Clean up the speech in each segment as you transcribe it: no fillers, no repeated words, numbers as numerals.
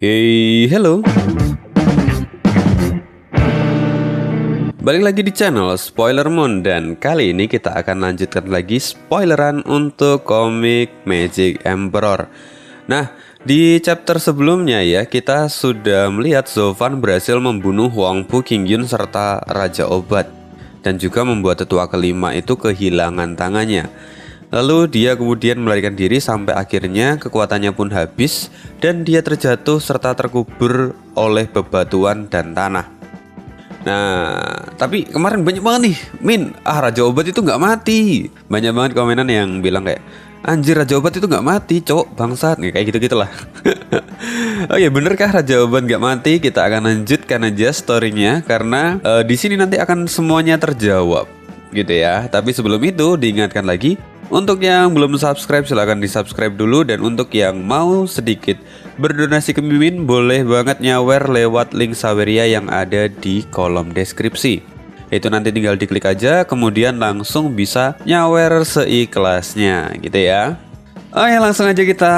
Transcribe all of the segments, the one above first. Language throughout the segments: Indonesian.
Hey, hello. Balik lagi di channel Spoilermon dan kali ini kita akan lanjutkan lagi spoileran untuk komik Magic Emperor. Nah, di chapter sebelumnya ya kita sudah melihat Zovan berhasil membunuh Huangpu Qingyun serta Raja Obat dan juga membuat tetua kelima itu kehilangan tangannya. Lalu dia kemudian melarikan diri sampai akhirnya kekuatannya pun habis dan dia terjatuh serta terkubur oleh bebatuan dan tanah. Nah, tapi kemarin banyak banget nih, Raja Obat itu nggak mati. Banyak banget komenan yang bilang kayak, anjir Raja Obat itu nggak mati, cowok bangsat, nih kayak gitu-gitulah. Oke, benerkah Raja Obat nggak mati? Kita akan lanjutkan aja storynya karena di sini nanti akan semuanya terjawab, gitu ya. Tapi sebelum itu diingatkan lagi. Untuk yang belum subscribe silahkan di subscribe dulu. Dan untuk yang mau sedikit berdonasi ke Mimin boleh banget nyawer lewat link Saweria yang ada di kolom deskripsi. Itu nanti tinggal diklik aja kemudian langsung bisa nyawer seikhlasnya gitu ya. Oke, langsung aja kita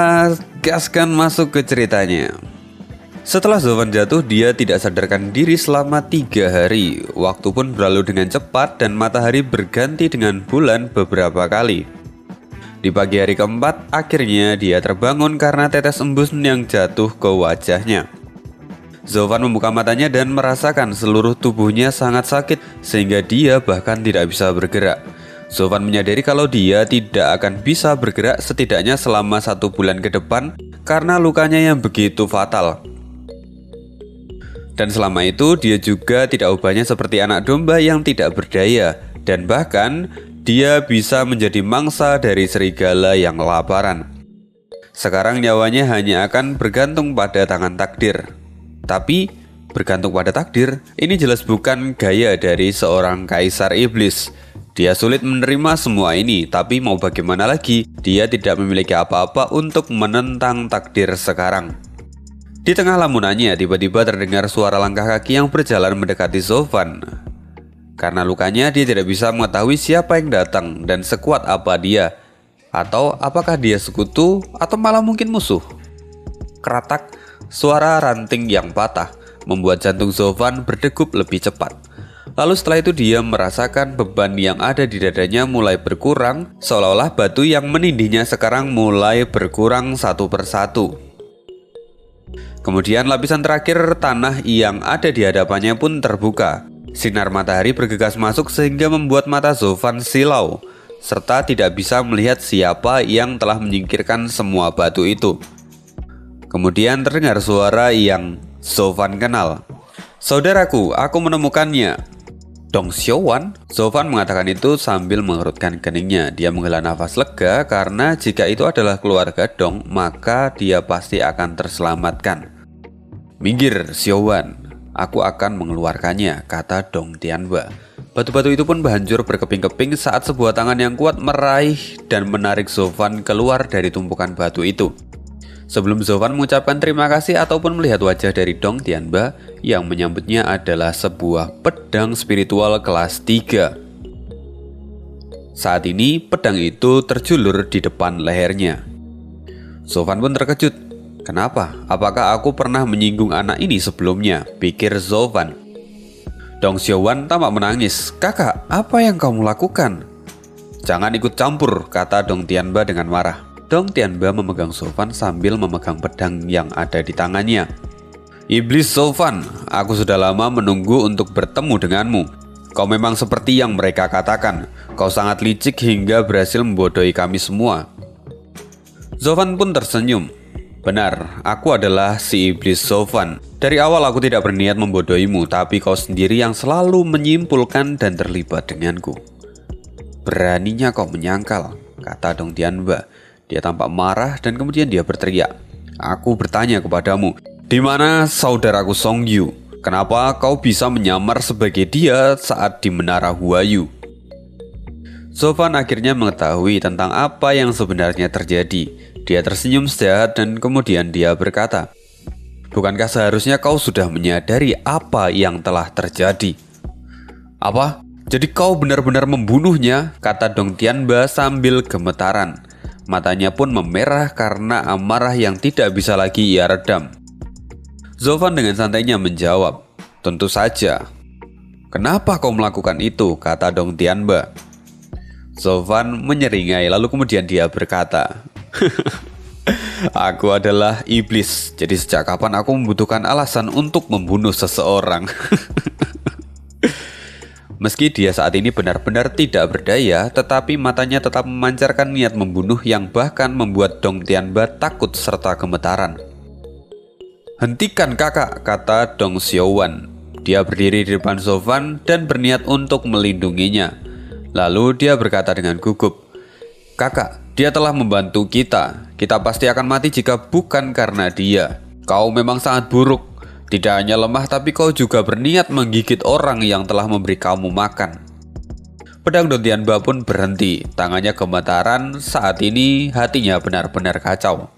gaskan masuk ke ceritanya. Setelah Zovan jatuh, dia tidak sadarkan diri selama 3 hari. Waktu pun berlalu dengan cepat dan matahari berganti dengan bulan beberapa kali. Di pagi hari keempat, akhirnya dia terbangun karena tetes embun yang jatuh ke wajahnya. Zovan membuka matanya dan merasakan seluruh tubuhnya sangat sakit sehingga dia bahkan tidak bisa bergerak. Zovan menyadari kalau dia tidak akan bisa bergerak setidaknya selama 1 bulan ke depan karena lukanya yang begitu fatal. Dan selama itu dia juga tidak ubahnya seperti anak domba yang tidak berdaya. Dan bahkan dia bisa menjadi mangsa dari serigala yang kelaparan. Sekarang nyawanya hanya akan bergantung pada tangan takdir. Tapi bergantung pada takdir ini jelas bukan gaya dari seorang kaisar iblis. Dia sulit menerima semua ini, tapi mau bagaimana lagi, dia tidak memiliki apa-apa untuk menentang takdir sekarang. Di tengah lamunannya, tiba-tiba terdengar suara langkah kaki yang berjalan mendekati Zovan. Karena lukanya, dia tidak bisa mengetahui siapa yang datang dan sekuat apa dia. Atau apakah dia sekutu atau malah mungkin musuh. Keratak, suara ranting yang patah, membuat jantung Zovan berdegup lebih cepat. Lalu setelah itu dia merasakan beban yang ada di dadanya mulai berkurang, seolah-olah batu yang menindihnya sekarang mulai berkurang satu persatu. Kemudian lapisan terakhir tanah yang ada di hadapannya pun terbuka. Sinar matahari bergegas masuk sehingga membuat mata Zovan silau, serta tidak bisa melihat siapa yang telah menyingkirkan semua batu itu. Kemudian terdengar suara yang Zovan kenal. Saudaraku, aku menemukannya. Dong Xiuwan? Zovan mengatakan itu sambil mengerutkan keningnya. Dia menghela nafas lega karena jika itu adalah keluarga Dong, maka dia pasti akan terselamatkan. Minggir, Xiuwan. Aku akan mengeluarkannya, kata Dong Tianba. Batu-batu itu pun hancur berkeping-keping saat sebuah tangan yang kuat meraih dan menarik Zovan keluar dari tumpukan batu itu. Sebelum Zovan mengucapkan terima kasih ataupun melihat wajah dari Dong Tianba, yang menyambutnya adalah sebuah pedang spiritual kelas 3. Saat ini pedang itu terjulur di depan lehernya. Zovan pun terkejut. Kenapa? Apakah aku pernah menyinggung anak ini sebelumnya? Pikir Zovan. Dong Xiuwan tampak menangis. Kakak, apa yang kamu lakukan? Jangan ikut campur, kata Dong Tianba dengan marah. Dong Tianba memegang Zovan sambil memegang pedang yang ada di tangannya. Iblis Zovan, aku sudah lama menunggu untuk bertemu denganmu. Kau memang seperti yang mereka katakan. Kau sangat licik hingga berhasil membodohi kami semua. Zovan pun tersenyum. Benar, aku adalah si iblis Zovan. Dari awal aku tidak berniat membodohimu, tapi kau sendiri yang selalu menyimpulkan dan terlibat denganku. Beraninya kau menyangkal, kata Dong Tianba. Dia tampak marah dan kemudian dia berteriak. Aku bertanya kepadamu, di mana saudaraku Song Yu? Kenapa kau bisa menyamar sebagai dia saat di menara Huayu? Zovan akhirnya mengetahui tentang apa yang sebenarnya terjadi. Dia tersenyum sejahat dan kemudian dia berkata, bukankah seharusnya kau sudah menyadari apa yang telah terjadi? Apa? Jadi kau benar-benar membunuhnya? Kata Dong Tianba sambil gemetaran. Matanya pun memerah karena amarah yang tidak bisa lagi ia redam. Zovan dengan santainya menjawab, "Tentu saja." "Kenapa kau melakukan itu?" kata Dong Tianba. Zovan menyeringai lalu kemudian dia berkata, "Aku adalah iblis, jadi sejak kapan aku membutuhkan alasan untuk membunuh seseorang?" Meski dia saat ini benar-benar tidak berdaya, tetapi matanya tetap memancarkan niat membunuh yang bahkan membuat Dong Tianba takut serta gemetaran. "Hentikan kakak," kata Dong Xiaowan. Dia berdiri di depan Zovan dan berniat untuk melindunginya. Lalu dia berkata dengan gugup, "Kakak, dia telah membantu kita. Kita pasti akan mati jika bukan karena dia. Kau memang sangat buruk. Tidak hanya lemah, tapi kau juga berniat menggigit orang yang telah memberi kamu makan." Pedang Dong Tianba pun berhenti. Tangannya gemetaran. Saat ini hatinya benar-benar kacau.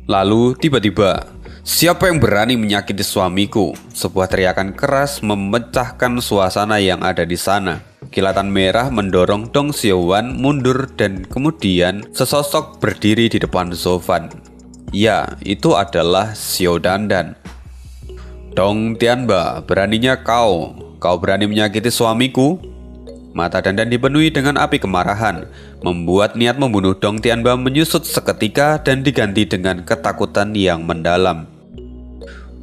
Lalu tiba-tiba, "Siapa yang berani menyakiti suamiku?" Sebuah teriakan keras memecahkan suasana yang ada di sana. Kilatan merah mendorong Dong Xiaowan mundur dan kemudian sesosok berdiri di depan Zovan. Ya, itu adalah Xiao Dandan. "Dong Tianba, beraninya kau berani menyakiti suamiku?" Mata Dandan dipenuhi dengan api kemarahan, membuat niat membunuh Dong Tianba menyusut seketika dan diganti dengan ketakutan yang mendalam.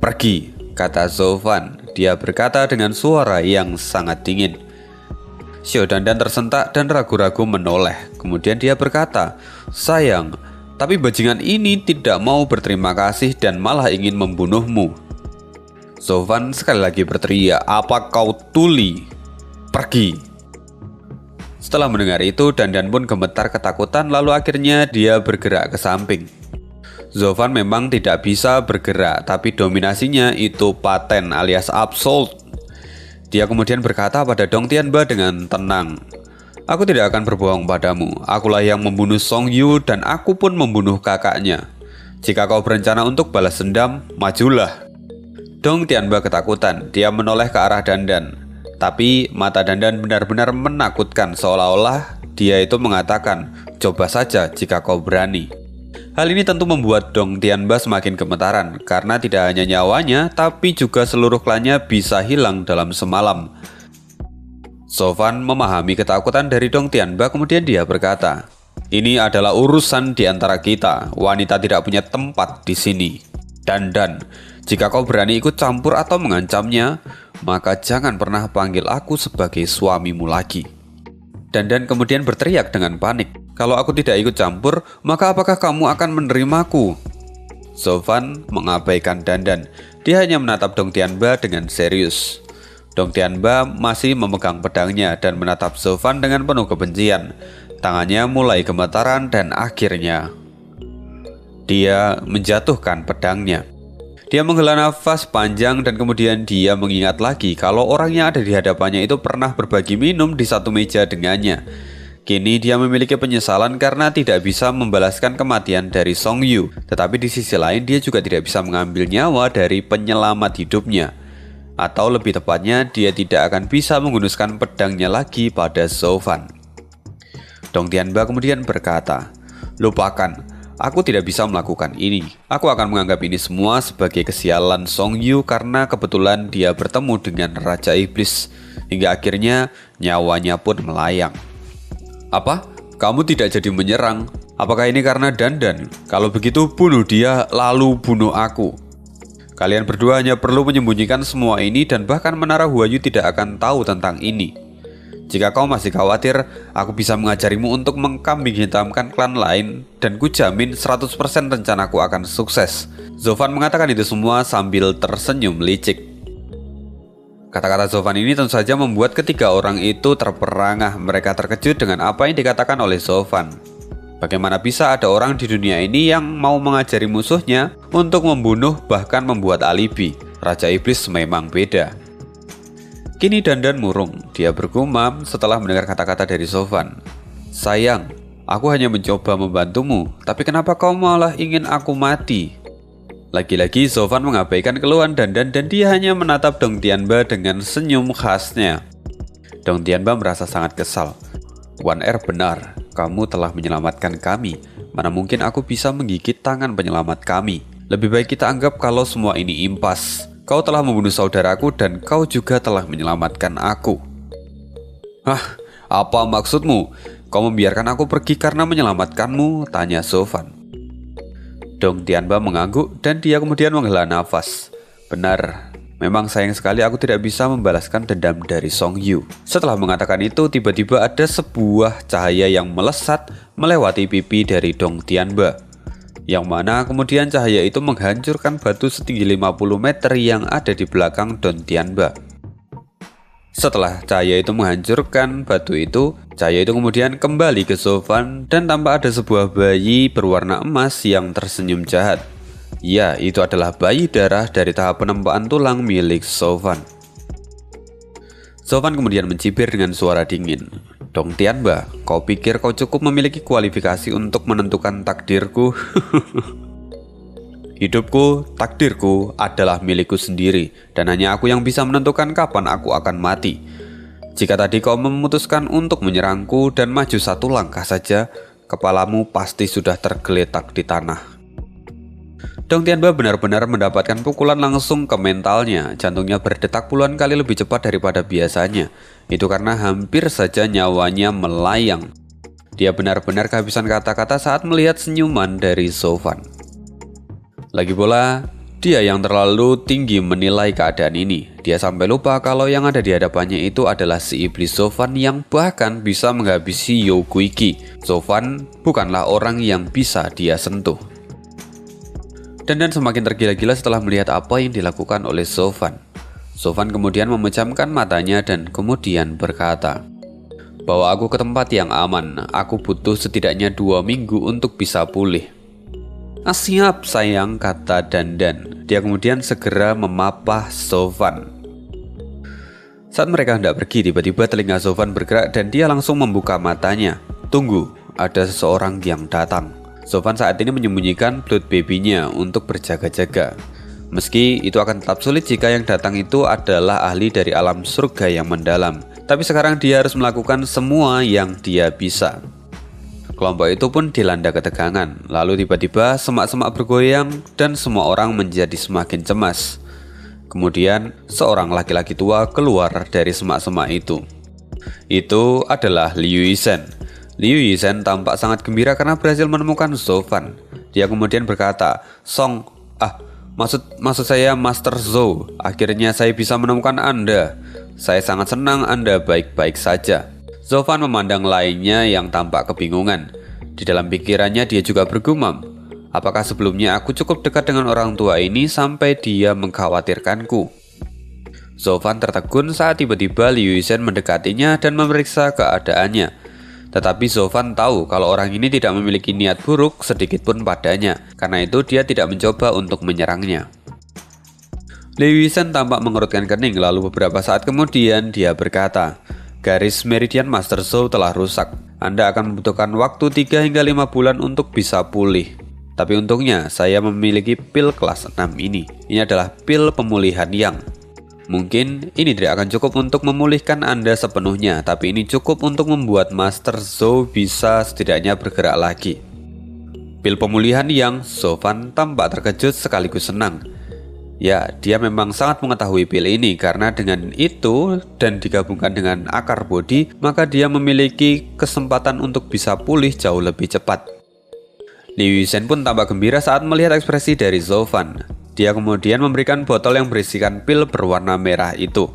"Pergi," kata Zovan. Dia berkata dengan suara yang sangat dingin. Xiao Dandan tersentak dan ragu-ragu menoleh. Kemudian dia berkata, "Sayang, tapi bajingan ini tidak mau berterima kasih dan malah ingin membunuhmu." Zovan sekali lagi berteriak, "Apa kau tuli? Pergi!" Setelah mendengar itu, Dandan pun gemetar ketakutan lalu akhirnya dia bergerak ke samping. Zovan memang tidak bisa bergerak, tapi dominasinya itu paten alias absolut. Dia kemudian berkata pada Dong Tianba dengan tenang, "Aku tidak akan berbohong padamu. Akulah yang membunuh Song Yu dan aku pun membunuh kakaknya. Jika kau berencana untuk balas dendam, majulah." Dong Tianba ketakutan. Dia menoleh ke arah Dandan. Tapi mata Dandan benar-benar menakutkan, seolah-olah dia itu mengatakan, "Coba saja jika kau berani." Hal ini tentu membuat Dong Tianba semakin gemetaran, karena tidak hanya nyawanya, tapi juga seluruh klannya bisa hilang dalam semalam. Zovan memahami ketakutan dari Dong Tianba, kemudian dia berkata, "Ini adalah urusan di antara kita. Wanita tidak punya tempat di sini. Dandan, jika kau berani ikut campur atau mengancamnya, maka jangan pernah panggil aku sebagai suamimu lagi." Dandan kemudian berteriak dengan panik, "Kalau aku tidak ikut campur, maka apakah kamu akan menerimaku?" Zovan mengabaikan Dandan. Dia hanya menatap Dong Tianba dengan serius. Dong Tianba masih memegang pedangnya dan menatap Zovan dengan penuh kebencian. Tangannya mulai gemetaran dan akhirnya dia menjatuhkan pedangnya. Dia menghela nafas panjang dan kemudian dia mengingat lagi kalau orang yang ada di hadapannya itu pernah berbagi minum di satu meja dengannya. Kini dia memiliki penyesalan karena tidak bisa membalaskan kematian dari Song Yu. Tetapi di sisi lain dia juga tidak bisa mengambil nyawa dari penyelamat hidupnya. Atau lebih tepatnya dia tidak akan bisa menghunuskan pedangnya lagi pada Zovan. Dong Tianba kemudian berkata, "Lupakan. Aku tidak bisa melakukan ini. Aku akan menganggap ini semua sebagai kesialan Song Yu karena kebetulan dia bertemu dengan Raja Iblis. Hingga akhirnya nyawanya pun melayang." "Apa? Kamu tidak jadi menyerang? Apakah ini karena Dandan? Kalau begitu bunuh dia lalu bunuh aku. Kalian berdua hanya perlu menyembunyikan semua ini dan bahkan Menara Huayu tidak akan tahu tentang ini. Jika kau masih khawatir, aku bisa mengajarimu untuk mengkambing hitamkan klan lain dan kujamin 100% rencanaku akan sukses." Zovan mengatakan itu semua sambil tersenyum licik. Kata-kata Zovan ini tentu saja membuat ketiga orang itu terperangah. Mereka terkejut dengan apa yang dikatakan oleh Zovan. Bagaimana bisa ada orang di dunia ini yang mau mengajari musuhnya untuk membunuh bahkan membuat alibi? Raja Iblis memang beda. Kini Dandan murung. Dia bergumam setelah mendengar kata-kata dari Zovan. "Sayang, aku hanya mencoba membantumu, tapi kenapa kau malah ingin aku mati?" Lagi-lagi Zovan mengabaikan keluhan Dandan dan dia hanya menatap Dong Tianba dengan senyum khasnya. Dong Tianba merasa sangat kesal. "Wan Er benar, kamu telah menyelamatkan kami. Mana mungkin aku bisa menggigit tangan penyelamat kami. Lebih baik kita anggap kalau semua ini impas. Kau telah membunuh saudaraku dan kau juga telah menyelamatkan aku. Hah, apa maksudmu? Kau membiarkan aku pergi karena menyelamatkanmu? Tanya Sofan. Dong Tianba mengangguk dan dia kemudian menghela nafas. Benar, memang sayang sekali aku tidak bisa membalaskan dendam dari Song Yu. Setelah mengatakan itu, tiba-tiba ada sebuah cahaya yang melesat melewati pipi dari Dong Tianba, yang mana kemudian cahaya itu menghancurkan batu setinggi 50 meter yang ada di belakang Dong Tianba. Setelah cahaya itu menghancurkan batu itu, cahaya itu kemudian kembali ke Sofan dan tampak ada sebuah bayi berwarna emas yang tersenyum jahat. Ya, itu adalah bayi darah dari tahap penempaan tulang milik Sofan. Sofan kemudian mencibir dengan suara dingin. Dong Tianba, kau pikir kau cukup memiliki kualifikasi untuk menentukan takdirku? Hidupku, takdirku adalah milikku sendiri, dan hanya aku yang bisa menentukan kapan aku akan mati. Jika tadi kau memutuskan untuk menyerangku dan maju satu langkah saja, kepalamu pasti sudah tergeletak di tanah. Dong Tianba benar-benar mendapatkan pukulan langsung ke mentalnya. Jantungnya berdetak puluhan kali lebih cepat daripada biasanya. Itu karena hampir saja nyawanya melayang. Dia benar-benar kehabisan kata-kata saat melihat senyuman dari Sofan. Lagi pula, dia yang terlalu tinggi menilai keadaan ini. Dia sampai lupa kalau yang ada di hadapannya itu adalah si iblis Sofan yang bahkan bisa menghabisi You Guiqi. Sofan bukanlah orang yang bisa dia sentuh. Dan semakin tergila-gila setelah melihat apa yang dilakukan oleh Sofan. Sofan kemudian memejamkan matanya dan kemudian berkata, "Bawa aku ke tempat yang aman, aku butuh setidaknya 2 minggu untuk bisa pulih." "Siap sayang," kata Dandan. Dia kemudian segera memapah Sofan. Saat mereka hendak pergi, tiba-tiba telinga Sofan bergerak dan dia langsung membuka matanya. "Tunggu, ada seseorang yang datang." Sofan saat ini menyembunyikan blood baby-nya untuk berjaga-jaga. Meski itu akan tetap sulit jika yang datang itu adalah ahli dari alam surga yang mendalam. Tapi sekarang dia harus melakukan semua yang dia bisa. Kelompok itu pun dilanda ketegangan. Lalu tiba-tiba semak-semak bergoyang dan semua orang menjadi semakin cemas. Kemudian seorang laki-laki tua keluar dari semak-semak itu. Itu adalah Liu Yizhen. Liu Yizhen tampak sangat gembira karena berhasil menemukan Sofan. Dia kemudian berkata, maksud saya Master Zhou, akhirnya saya bisa menemukan Anda. Saya sangat senang Anda baik-baik saja." Sofan memandang lainnya yang tampak kebingungan. Di dalam pikirannya dia juga bergumam, apakah sebelumnya aku cukup dekat dengan orang tua ini sampai dia mengkhawatirkanku? Sofan tertegun saat tiba-tiba Liu Yizhen mendekatinya dan memeriksa keadaannya. Tetapi Sofan tahu kalau orang ini tidak memiliki niat buruk sedikit pun padanya. Karena itu dia tidak mencoba untuk menyerangnya. Liu Yizhen tampak mengerutkan kening, lalu beberapa saat kemudian dia berkata, "Garis meridian Master Zhou telah rusak. Anda akan membutuhkan waktu 3 hingga 5 bulan untuk bisa pulih. Tapi untungnya saya memiliki pil kelas 6 ini. Ini adalah pil pemulihan yang mungkin ini tidak akan cukup untuk memulihkan Anda sepenuhnya, tapi ini cukup untuk membuat Master Zhou bisa setidaknya bergerak lagi." Pil pemulihan yang Sofan tampak terkejut sekaligus senang. Ya, dia memang sangat mengetahui pil ini karena dengan itu dan digabungkan dengan akar bodi, maka dia memiliki kesempatan untuk bisa pulih jauh lebih cepat. Liu Yizhen pun tampak gembira saat melihat ekspresi dari Sofan. Dia kemudian memberikan botol yang berisikan pil berwarna merah itu.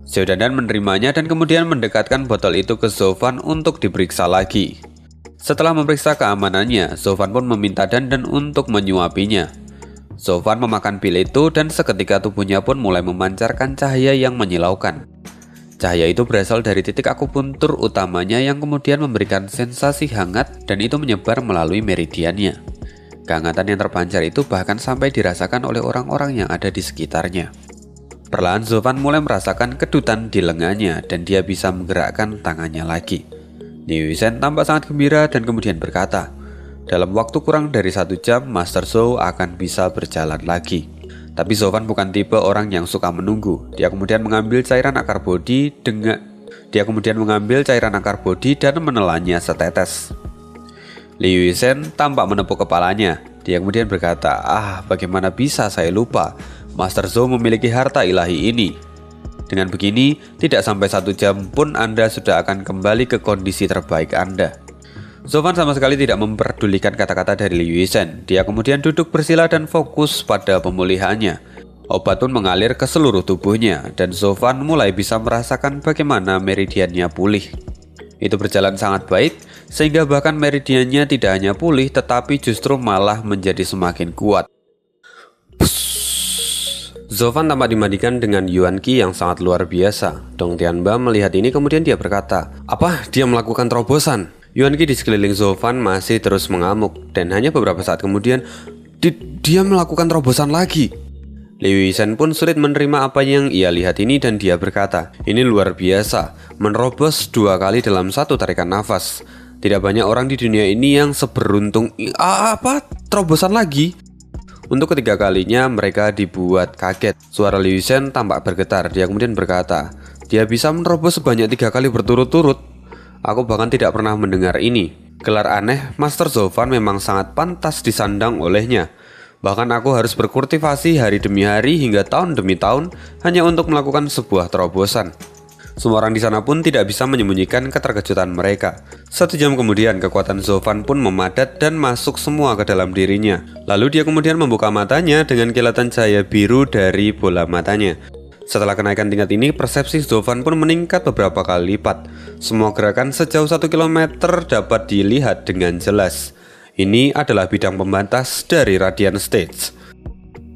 Xiao Dandan menerimanya dan kemudian mendekatkan botol itu ke Sofan untuk diperiksa lagi. Setelah memeriksa keamanannya, Sofan pun meminta Dandan untuk menyuapinya. Sofan memakan pil itu dan seketika tubuhnya pun mulai memancarkan cahaya yang menyilaukan. Cahaya itu berasal dari titik akupuntur utamanya yang kemudian memberikan sensasi hangat dan itu menyebar melalui meridiannya. Kehangatan yang terpancar itu bahkan sampai dirasakan oleh orang-orang yang ada di sekitarnya. Perlahan Sofan mulai merasakan kedutan di lengannya dan dia bisa menggerakkan tangannya lagi. Liu Yizhen tampak sangat gembira dan kemudian berkata, "Dalam waktu kurang dari 1 jam, Master Zhou akan bisa berjalan lagi." Tapi Sofan bukan tipe orang yang suka menunggu. Dia kemudian mengambil cairan akar bodi dan menelannya setetes. Liu Yizhen tampak menepuk kepalanya. Dia kemudian berkata, bagaimana bisa saya lupa, Master Zhou memiliki harta ilahi ini. Dengan begini, tidak sampai 1 jam pun Anda sudah akan kembali ke kondisi terbaik Anda. Zhou Fan sama sekali tidak memperdulikan kata-kata dari Liu Yizhen. Dia kemudian duduk bersila dan fokus pada pemulihannya. Obat pun mengalir ke seluruh tubuhnya, dan Zhou Fan mulai bisa merasakan bagaimana meridiannya pulih. Itu berjalan sangat baik, sehingga bahkan meridiannya tidak hanya pulih, tetapi justru malah menjadi semakin kuat. Zhou Fan tampak dimandikan dengan Yuan Qi yang sangat luar biasa. Dong Tianba melihat ini kemudian dia berkata, "Apa? Dia melakukan terobosan?" Yuan Qi di sekeliling Zhou Fan masih terus mengamuk, dan hanya beberapa saat kemudian, dia melakukan terobosan lagi. Liu Yizhen pun sulit menerima apa yang ia lihat ini dan dia berkata, "Ini luar biasa, menerobos 2 kali dalam 1 tarikan nafas. Tidak banyak orang di dunia ini yang seberuntung terobosan lagi?" Untuk ketiga kalinya mereka dibuat kaget. Suara Liu Yizhen tampak bergetar. Dia kemudian berkata, "Dia bisa menerobos sebanyak 3 kali berturut-turut. Aku bahkan tidak pernah mendengar ini. Gelar aneh Master Zhou Fan memang sangat pantas disandang olehnya. Bahkan aku harus berkultivasi hari demi hari hingga tahun demi tahun hanya untuk melakukan sebuah terobosan." Semua orang di sana pun tidak bisa menyembunyikan keterkejutan mereka. 1 jam kemudian kekuatan Zhou Fan pun memadat dan masuk semua ke dalam dirinya. Lalu dia kemudian membuka matanya dengan kilatan cahaya biru dari bola matanya. Setelah kenaikan tingkat ini, persepsi Zhou Fan pun meningkat beberapa kali lipat. Semua gerakan sejauh 1 kilometer dapat dilihat dengan jelas. Ini adalah bidang pembatas dari Radiant Stage.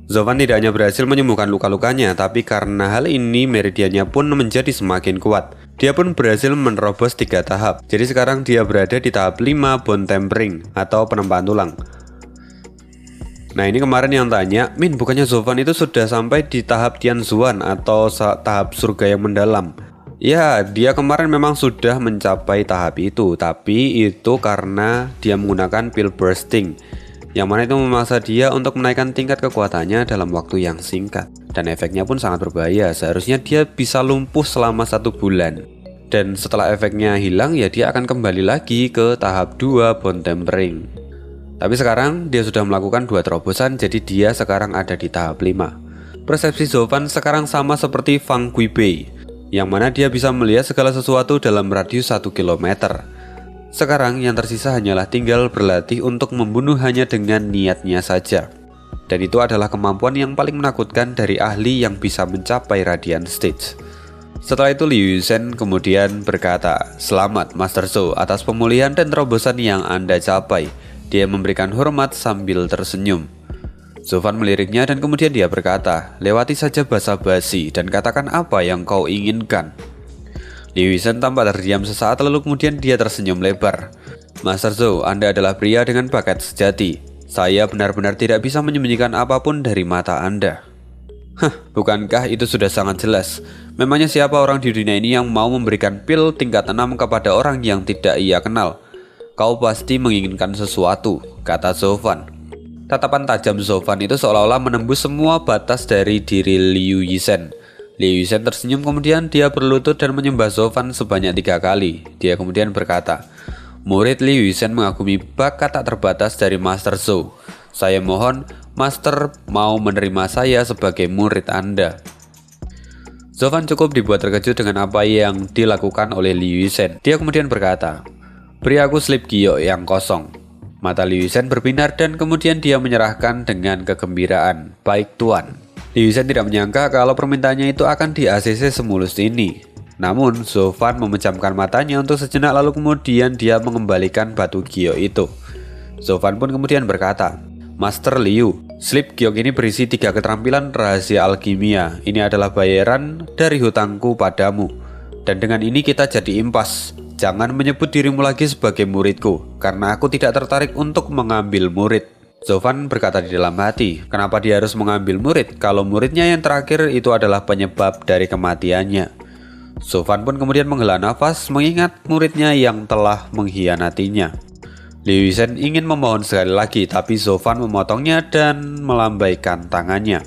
Zhou Fan tidak hanya berhasil menyembuhkan luka-lukanya, tapi karena hal ini meridiannya pun menjadi semakin kuat. Dia pun berhasil menerobos 3 tahap. Jadi sekarang dia berada di tahap 5 bone tempering atau penempaan tulang. Nah, ini kemarin yang tanya, "Min, bukannya Zhou Fan itu sudah sampai di tahap Tianzuan atau tahap surga yang mendalam?" Ya, dia kemarin memang sudah mencapai tahap itu, tapi itu karena dia menggunakan pil bursting, yang mana itu memaksa dia untuk menaikkan tingkat kekuatannya dalam waktu yang singkat. Dan efeknya pun sangat berbahaya. Seharusnya dia bisa lumpuh selama 1 bulan. Dan setelah efeknya hilang, ya dia akan kembali lagi ke tahap 2 bone tempering. Tapi sekarang dia sudah melakukan 2 terobosan, jadi dia sekarang ada di tahap 5. Persepsi Zhou Fan sekarang sama seperti Fang Guibei, yang mana dia bisa melihat segala sesuatu dalam radius 1 km. Sekarang yang tersisa hanyalah tinggal berlatih untuk membunuh hanya dengan niatnya saja. Dan itu adalah kemampuan yang paling menakutkan dari ahli yang bisa mencapai Radiant Stage. Setelah itu Liu Yizhen kemudian berkata, "Selamat Master Zhou atas pemulihan dan terobosan yang Anda capai." Dia memberikan hormat sambil tersenyum. Zhou Fan meliriknya dan kemudian dia berkata, "Lewati saja basa-basi dan katakan apa yang kau inginkan." Liu Yizhen tampak terdiam sesaat lalu kemudian dia tersenyum lebar. "Master Zhou, Anda adalah pria dengan bakat sejati. Saya benar-benar tidak bisa menyembunyikan apapun dari mata Anda." Bukankah itu sudah sangat jelas? Memangnya siapa orang di dunia ini yang mau memberikan pil tingkat 6 kepada orang yang tidak ia kenal? Kau pasti menginginkan sesuatu, kata Zhou Fan. Tatapan tajam Zhou Fan itu seolah-olah menembus semua batas dari diri Liu Yizhen. Liu Yizhen tersenyum kemudian dia berlutut dan menyembah Zhou Fan sebanyak 3 kali. Dia kemudian berkata, "Murid Liu Yizhen mengagumi bakat tak terbatas dari Master Zhou. Saya mohon Master mau menerima saya sebagai murid Anda." Zhou Fan cukup dibuat terkejut dengan apa yang dilakukan oleh Liu Yizhen. Dia kemudian berkata, "Beri aku slip Giok yang kosong." Mata Liu Yizhen berbinar dan kemudian dia menyerahkan dengan kegembiraan, "Baik Tuan." Liu Yizhen tidak menyangka kalau permintaannya itu akan di-ACC semulus ini. Namun Zhou Fan memejamkan matanya untuk sejenak lalu kemudian dia mengembalikan batu giok itu. Zhou Fan pun kemudian berkata, "Master Liu, slip giok ini berisi 3 keterampilan rahasia alkimia. Ini adalah bayaran dari hutangku padamu. Dan dengan ini kita jadi impas. Jangan menyebut dirimu lagi sebagai muridku, karena aku tidak tertarik untuk mengambil murid." Zhou Fan berkata di dalam hati, kenapa dia harus mengambil murid kalau muridnya yang terakhir itu adalah penyebab dari kematiannya. Zhou Fan pun kemudian menghela nafas mengingat muridnya yang telah mengkhianatinya. Liu Yizhen ingin memohon sekali lagi, tapi Zhou Fan memotongnya dan melambaikan tangannya.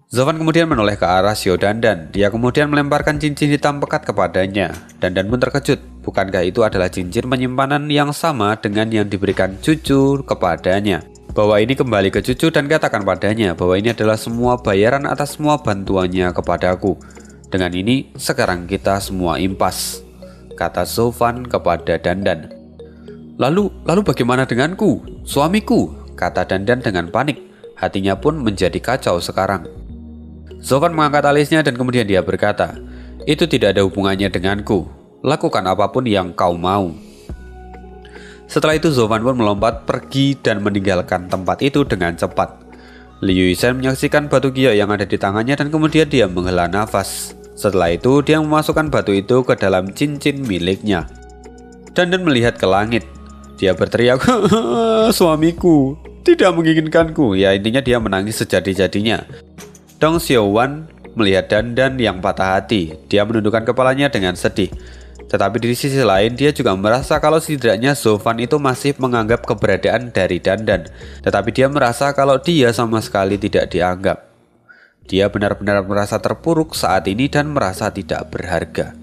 Zhou Fan kemudian menoleh ke arah Xiao Dandan. Dia kemudian melemparkan cincin hitam pekat kepadanya. Dandan pun terkejut. Bukankah itu adalah cincin penyimpanan yang sama dengan yang diberikan cucu kepadanya? Bawa ini kembali ke cucu dan katakan padanya bahwa ini adalah semua bayaran atas semua bantuannya kepadaku. Dengan ini, sekarang kita semua impas, kata Zofan kepada Dandan. Lalu bagaimana denganku, suamiku? Kata Dandan dengan panik. Hatinya pun menjadi kacau sekarang. Zofan mengangkat alisnya dan kemudian dia berkata, itu tidak ada hubungannya denganku. Lakukan apapun yang kau mau. Setelah itu Zofan pun melompat pergi dan meninggalkan tempat itu dengan cepat. Liu Yushen menyaksikan batu giok yang ada di tangannya dan kemudian dia menghela nafas. Setelah itu dia memasukkan batu itu ke dalam cincin miliknya. Dandan melihat ke langit. Dia berteriak, suamiku tidak menginginkanku. Ya, intinya dia menangis sejadi-jadinya. Dong Xiaowan melihat Dandan yang patah hati. Dia menundukkan kepalanya dengan sedih. Tetapi di sisi lain dia juga merasa kalau setidaknya Zofan itu masih menganggap keberadaan dari Dandan. Tetapi dia merasa kalau dia sama sekali tidak dianggap. Dia benar-benar merasa terpuruk saat ini dan merasa tidak berharga.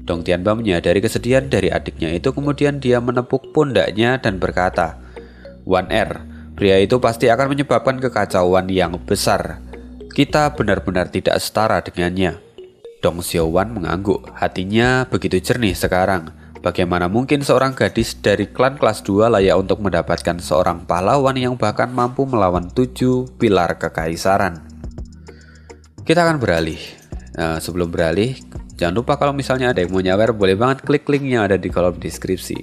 Dong Tianba menyadari kesedihan dari adiknya itu, kemudian dia menepuk pundaknya dan berkata, Wan Er, pria itu pasti akan menyebabkan kekacauan yang besar. Kita benar-benar tidak setara dengannya. Dong Xiaowan mengangguk, hatinya begitu jernih sekarang. Bagaimana mungkin seorang gadis dari klan kelas 2 layak untuk mendapatkan seorang pahlawan yang bahkan mampu melawan 7 pilar kekaisaran. Kita akan beralih. Nah, sebelum beralih, jangan lupa kalau misalnya ada yang mau nyawer, boleh banget klik link yang ada di kolom deskripsi.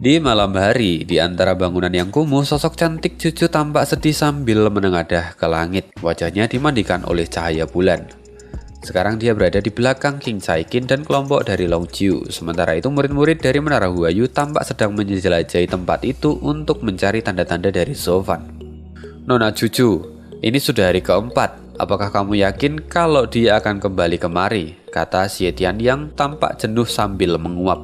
Di malam hari, di antara bangunan yang kumuh, sosok cantik cucu tampak sedih sambil menengadah ke langit. Wajahnya dimandikan oleh cahaya bulan. Sekarang dia berada di belakang King Chaikin dan kelompok dari Long Jiu. Sementara itu murid-murid dari Menara Huayu tampak sedang menjelajahi tempat itu untuk mencari tanda-tanda dari Zofan. Nona cucu, ini sudah hari keempat. Apakah kamu yakin kalau dia akan kembali kemari? Kata Xie Tian yang tampak jenuh sambil menguap.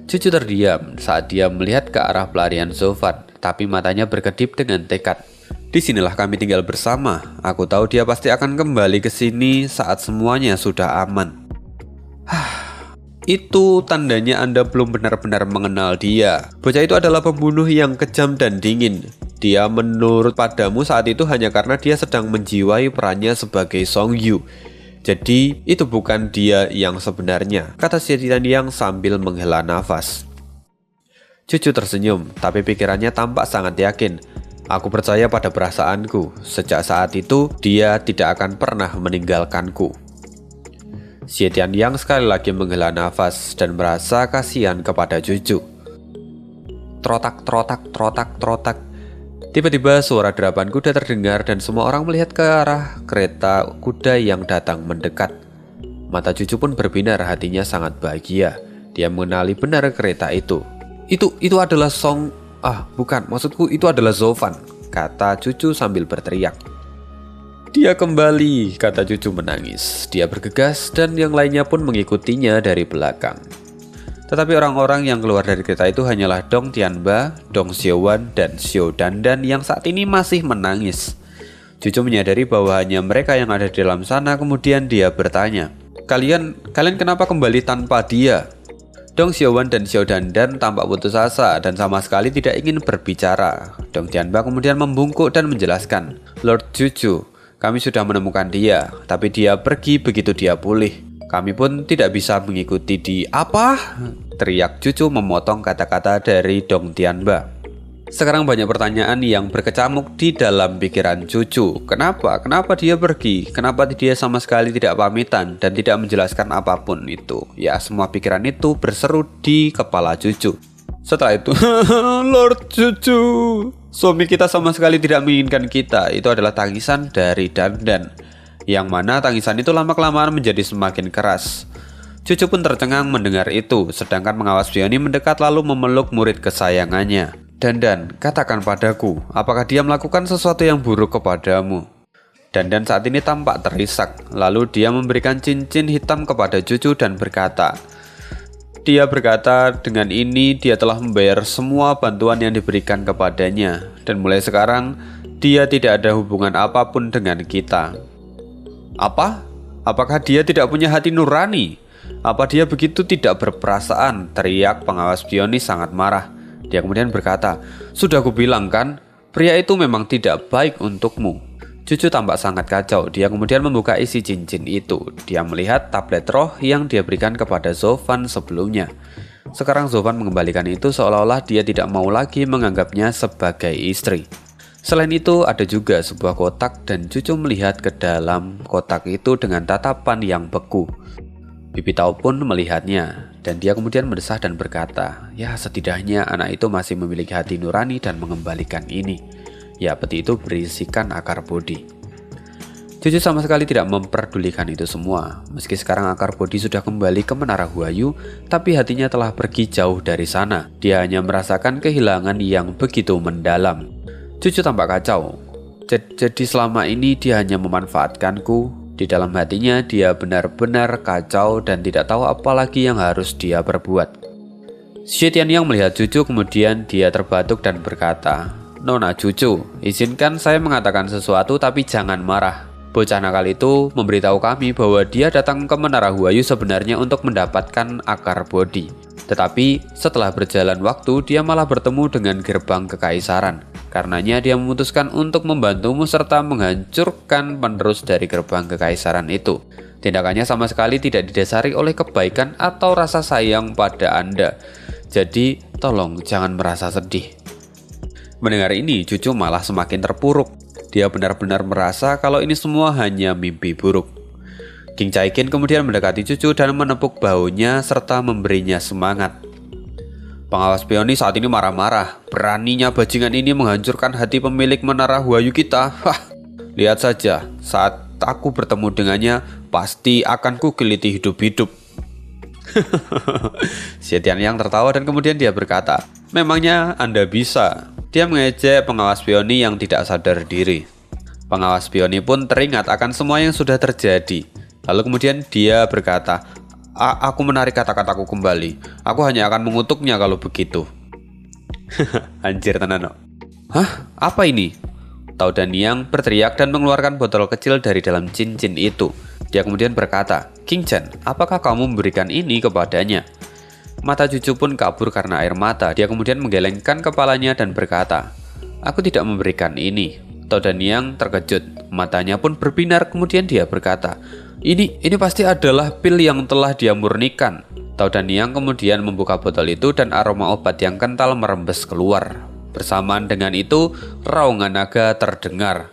Cucu terdiam saat dia melihat ke arah pelarian Zofan, tapi matanya berkedip dengan tekad. Disinilah kami tinggal bersama. Aku tahu dia pasti akan kembali ke sini saat semuanya sudah aman. Itu tandanya Anda belum benar-benar mengenal dia. Bocah itu adalah pembunuh yang kejam dan dingin. Dia menurut padamu saat itu hanya karena dia sedang menjiwai perannya sebagai Song Yu. Jadi itu bukan dia yang sebenarnya, kata Xie Tian yang sambil menghela nafas. Cucu tersenyum, tapi pikirannya tampak sangat yakin. Aku percaya pada perasaanku. Sejak saat itu, dia tidak akan pernah meninggalkanku. Xie Tian yang sekali lagi menghela nafas dan merasa kasihan kepada cucu. Trotak, trotak, trotak, trotak. Tiba-tiba suara derapan kuda terdengar dan semua orang melihat ke arah kereta kuda yang datang mendekat. Mata cucu pun berbinar, hatinya sangat bahagia. Dia mengenali benar kereta itu. Itu adalah bukan, maksudku itu adalah Zofan, kata cucu sambil berteriak. Dia kembali, kata cucu menangis. Dia bergegas dan yang lainnya pun mengikutinya dari belakang. Tetapi orang-orang yang keluar dari kereta itu hanyalah Dong Tianba, Dong Xiaowan, dan Xiao Dandan yang saat ini masih menangis. Cucu menyadari bahwa hanya mereka yang ada di dalam sana, kemudian dia bertanya, Kalian kenapa kembali tanpa dia? Dong Xiaowan dan Xiao Dandan tampak putus asa dan sama sekali tidak ingin berbicara. Dong Tianba kemudian membungkuk dan menjelaskan, Lord Cucu, kami sudah menemukan dia, tapi dia pergi begitu dia pulih. Kami pun tidak bisa mengikuti di apa? Teriak cucu memotong kata-kata dari Dong Tianba. Sekarang banyak pertanyaan yang berkecamuk di dalam pikiran cucu. Kenapa dia pergi? Kenapa dia sama sekali tidak pamitan dan tidak menjelaskan apapun itu? Ya, semua pikiran itu berseru di kepala cucu. Setelah itu, Lord Cucu, suami kita sama sekali tidak menginginkan kita. Itu adalah tangisan dari Dandan, yang mana tangisan itu lama-kelamaan menjadi semakin keras. Cucu pun tercengang mendengar itu, sedangkan pengawas Bioni mendekat lalu memeluk murid kesayangannya. Dandan, katakan padaku, apakah dia melakukan sesuatu yang buruk kepadamu? Dandan saat ini tampak terisak, lalu dia memberikan cincin hitam kepada cucu dan berkata, dengan ini dia telah membayar semua bantuan yang diberikan kepadanya, dan mulai sekarang dia tidak ada hubungan apapun dengan kita. Apa? Apakah dia tidak punya hati nurani? Apa dia begitu tidak berperasaan? Teriak pengawas Bioni sangat marah. Dia kemudian berkata, "Sudah kubilang kan, pria itu memang tidak baik untukmu." Cucu tampak sangat kacau. Dia kemudian membuka isi cincin itu. Dia melihat tablet roh yang dia berikan kepada Zovan sebelumnya. Sekarang Zovan mengembalikan itu seolah-olah dia tidak mau lagi menganggapnya sebagai istri. Selain itu, ada juga sebuah kotak dan cucu melihat ke dalam kotak itu dengan tatapan yang beku. Bibi Tau pun melihatnya, dan dia kemudian mendesah dan berkata, "Ya, setidaknya anak itu masih memiliki hati nurani dan mengembalikan ini." Ya, peti itu berisikan akar bodi. Cucu sama sekali tidak memperdulikan itu semua. Meski sekarang akar bodi sudah kembali ke Menara Huayu, tapi hatinya telah pergi jauh dari sana. Dia hanya merasakan kehilangan yang begitu mendalam. Cucu tampak kacau. Jadi selama ini dia hanya memanfaatkanku. Di dalam hatinya dia benar-benar kacau dan tidak tahu apa lagi yang harus dia perbuat. Xie Tianyang melihat cucu, kemudian dia terbatuk dan berkata, "Nona cucu, izinkan saya mengatakan sesuatu tapi jangan marah. Bocah nakal itu memberitahu kami bahwa dia datang ke Menara Huayu sebenarnya untuk mendapatkan akar bodi. Tetapi setelah berjalan waktu dia malah bertemu dengan gerbang kekaisaran. Karenanya dia memutuskan untuk membantumu serta menghancurkan penerus dari gerbang kekaisaran itu. Tindakannya sama sekali tidak didasari oleh kebaikan atau rasa sayang pada Anda. Jadi tolong jangan merasa sedih." Mendengar ini, cucu malah semakin terpuruk. Dia benar-benar merasa kalau ini semua hanya mimpi buruk. King Chaikin kemudian mendekati cucu dan menepuk bahunya serta memberinya semangat. "Pengawas Peony saat ini marah-marah. Beraninya bajingan ini menghancurkan hati pemilik Menara Huayu kita. Hah, lihat saja, saat aku bertemu dengannya, pasti akan kugeliti hidup-hidup." Xie Tianyang tertawa dan kemudian dia berkata, "Memangnya Anda bisa?" Dia mengejek pengawas Peony yang tidak sadar diri. Pengawas Peony pun teringat akan semua yang sudah terjadi. Lalu kemudian dia berkata, Aku menarik kata-kataku kembali. Aku hanya akan mengutuknya kalau begitu." Anjir tenan no. "Hah? Apa ini?" Tao Danyang berteriak dan mengeluarkan botol kecil dari dalam cincin itu. Dia kemudian berkata, "King Chen, apakah kamu memberikan ini kepadanya?" Mata cucu pun kabur karena air mata. Dia kemudian menggelengkan kepalanya dan berkata, "Aku tidak memberikan ini." Tao Danyang terkejut. Matanya pun berbinar, kemudian dia berkata, Ini pasti adalah pil yang telah dia murnikan." Tao Danyang kemudian membuka botol itu dan aroma obat yang kental merembes keluar. Bersamaan dengan itu, raungan naga terdengar.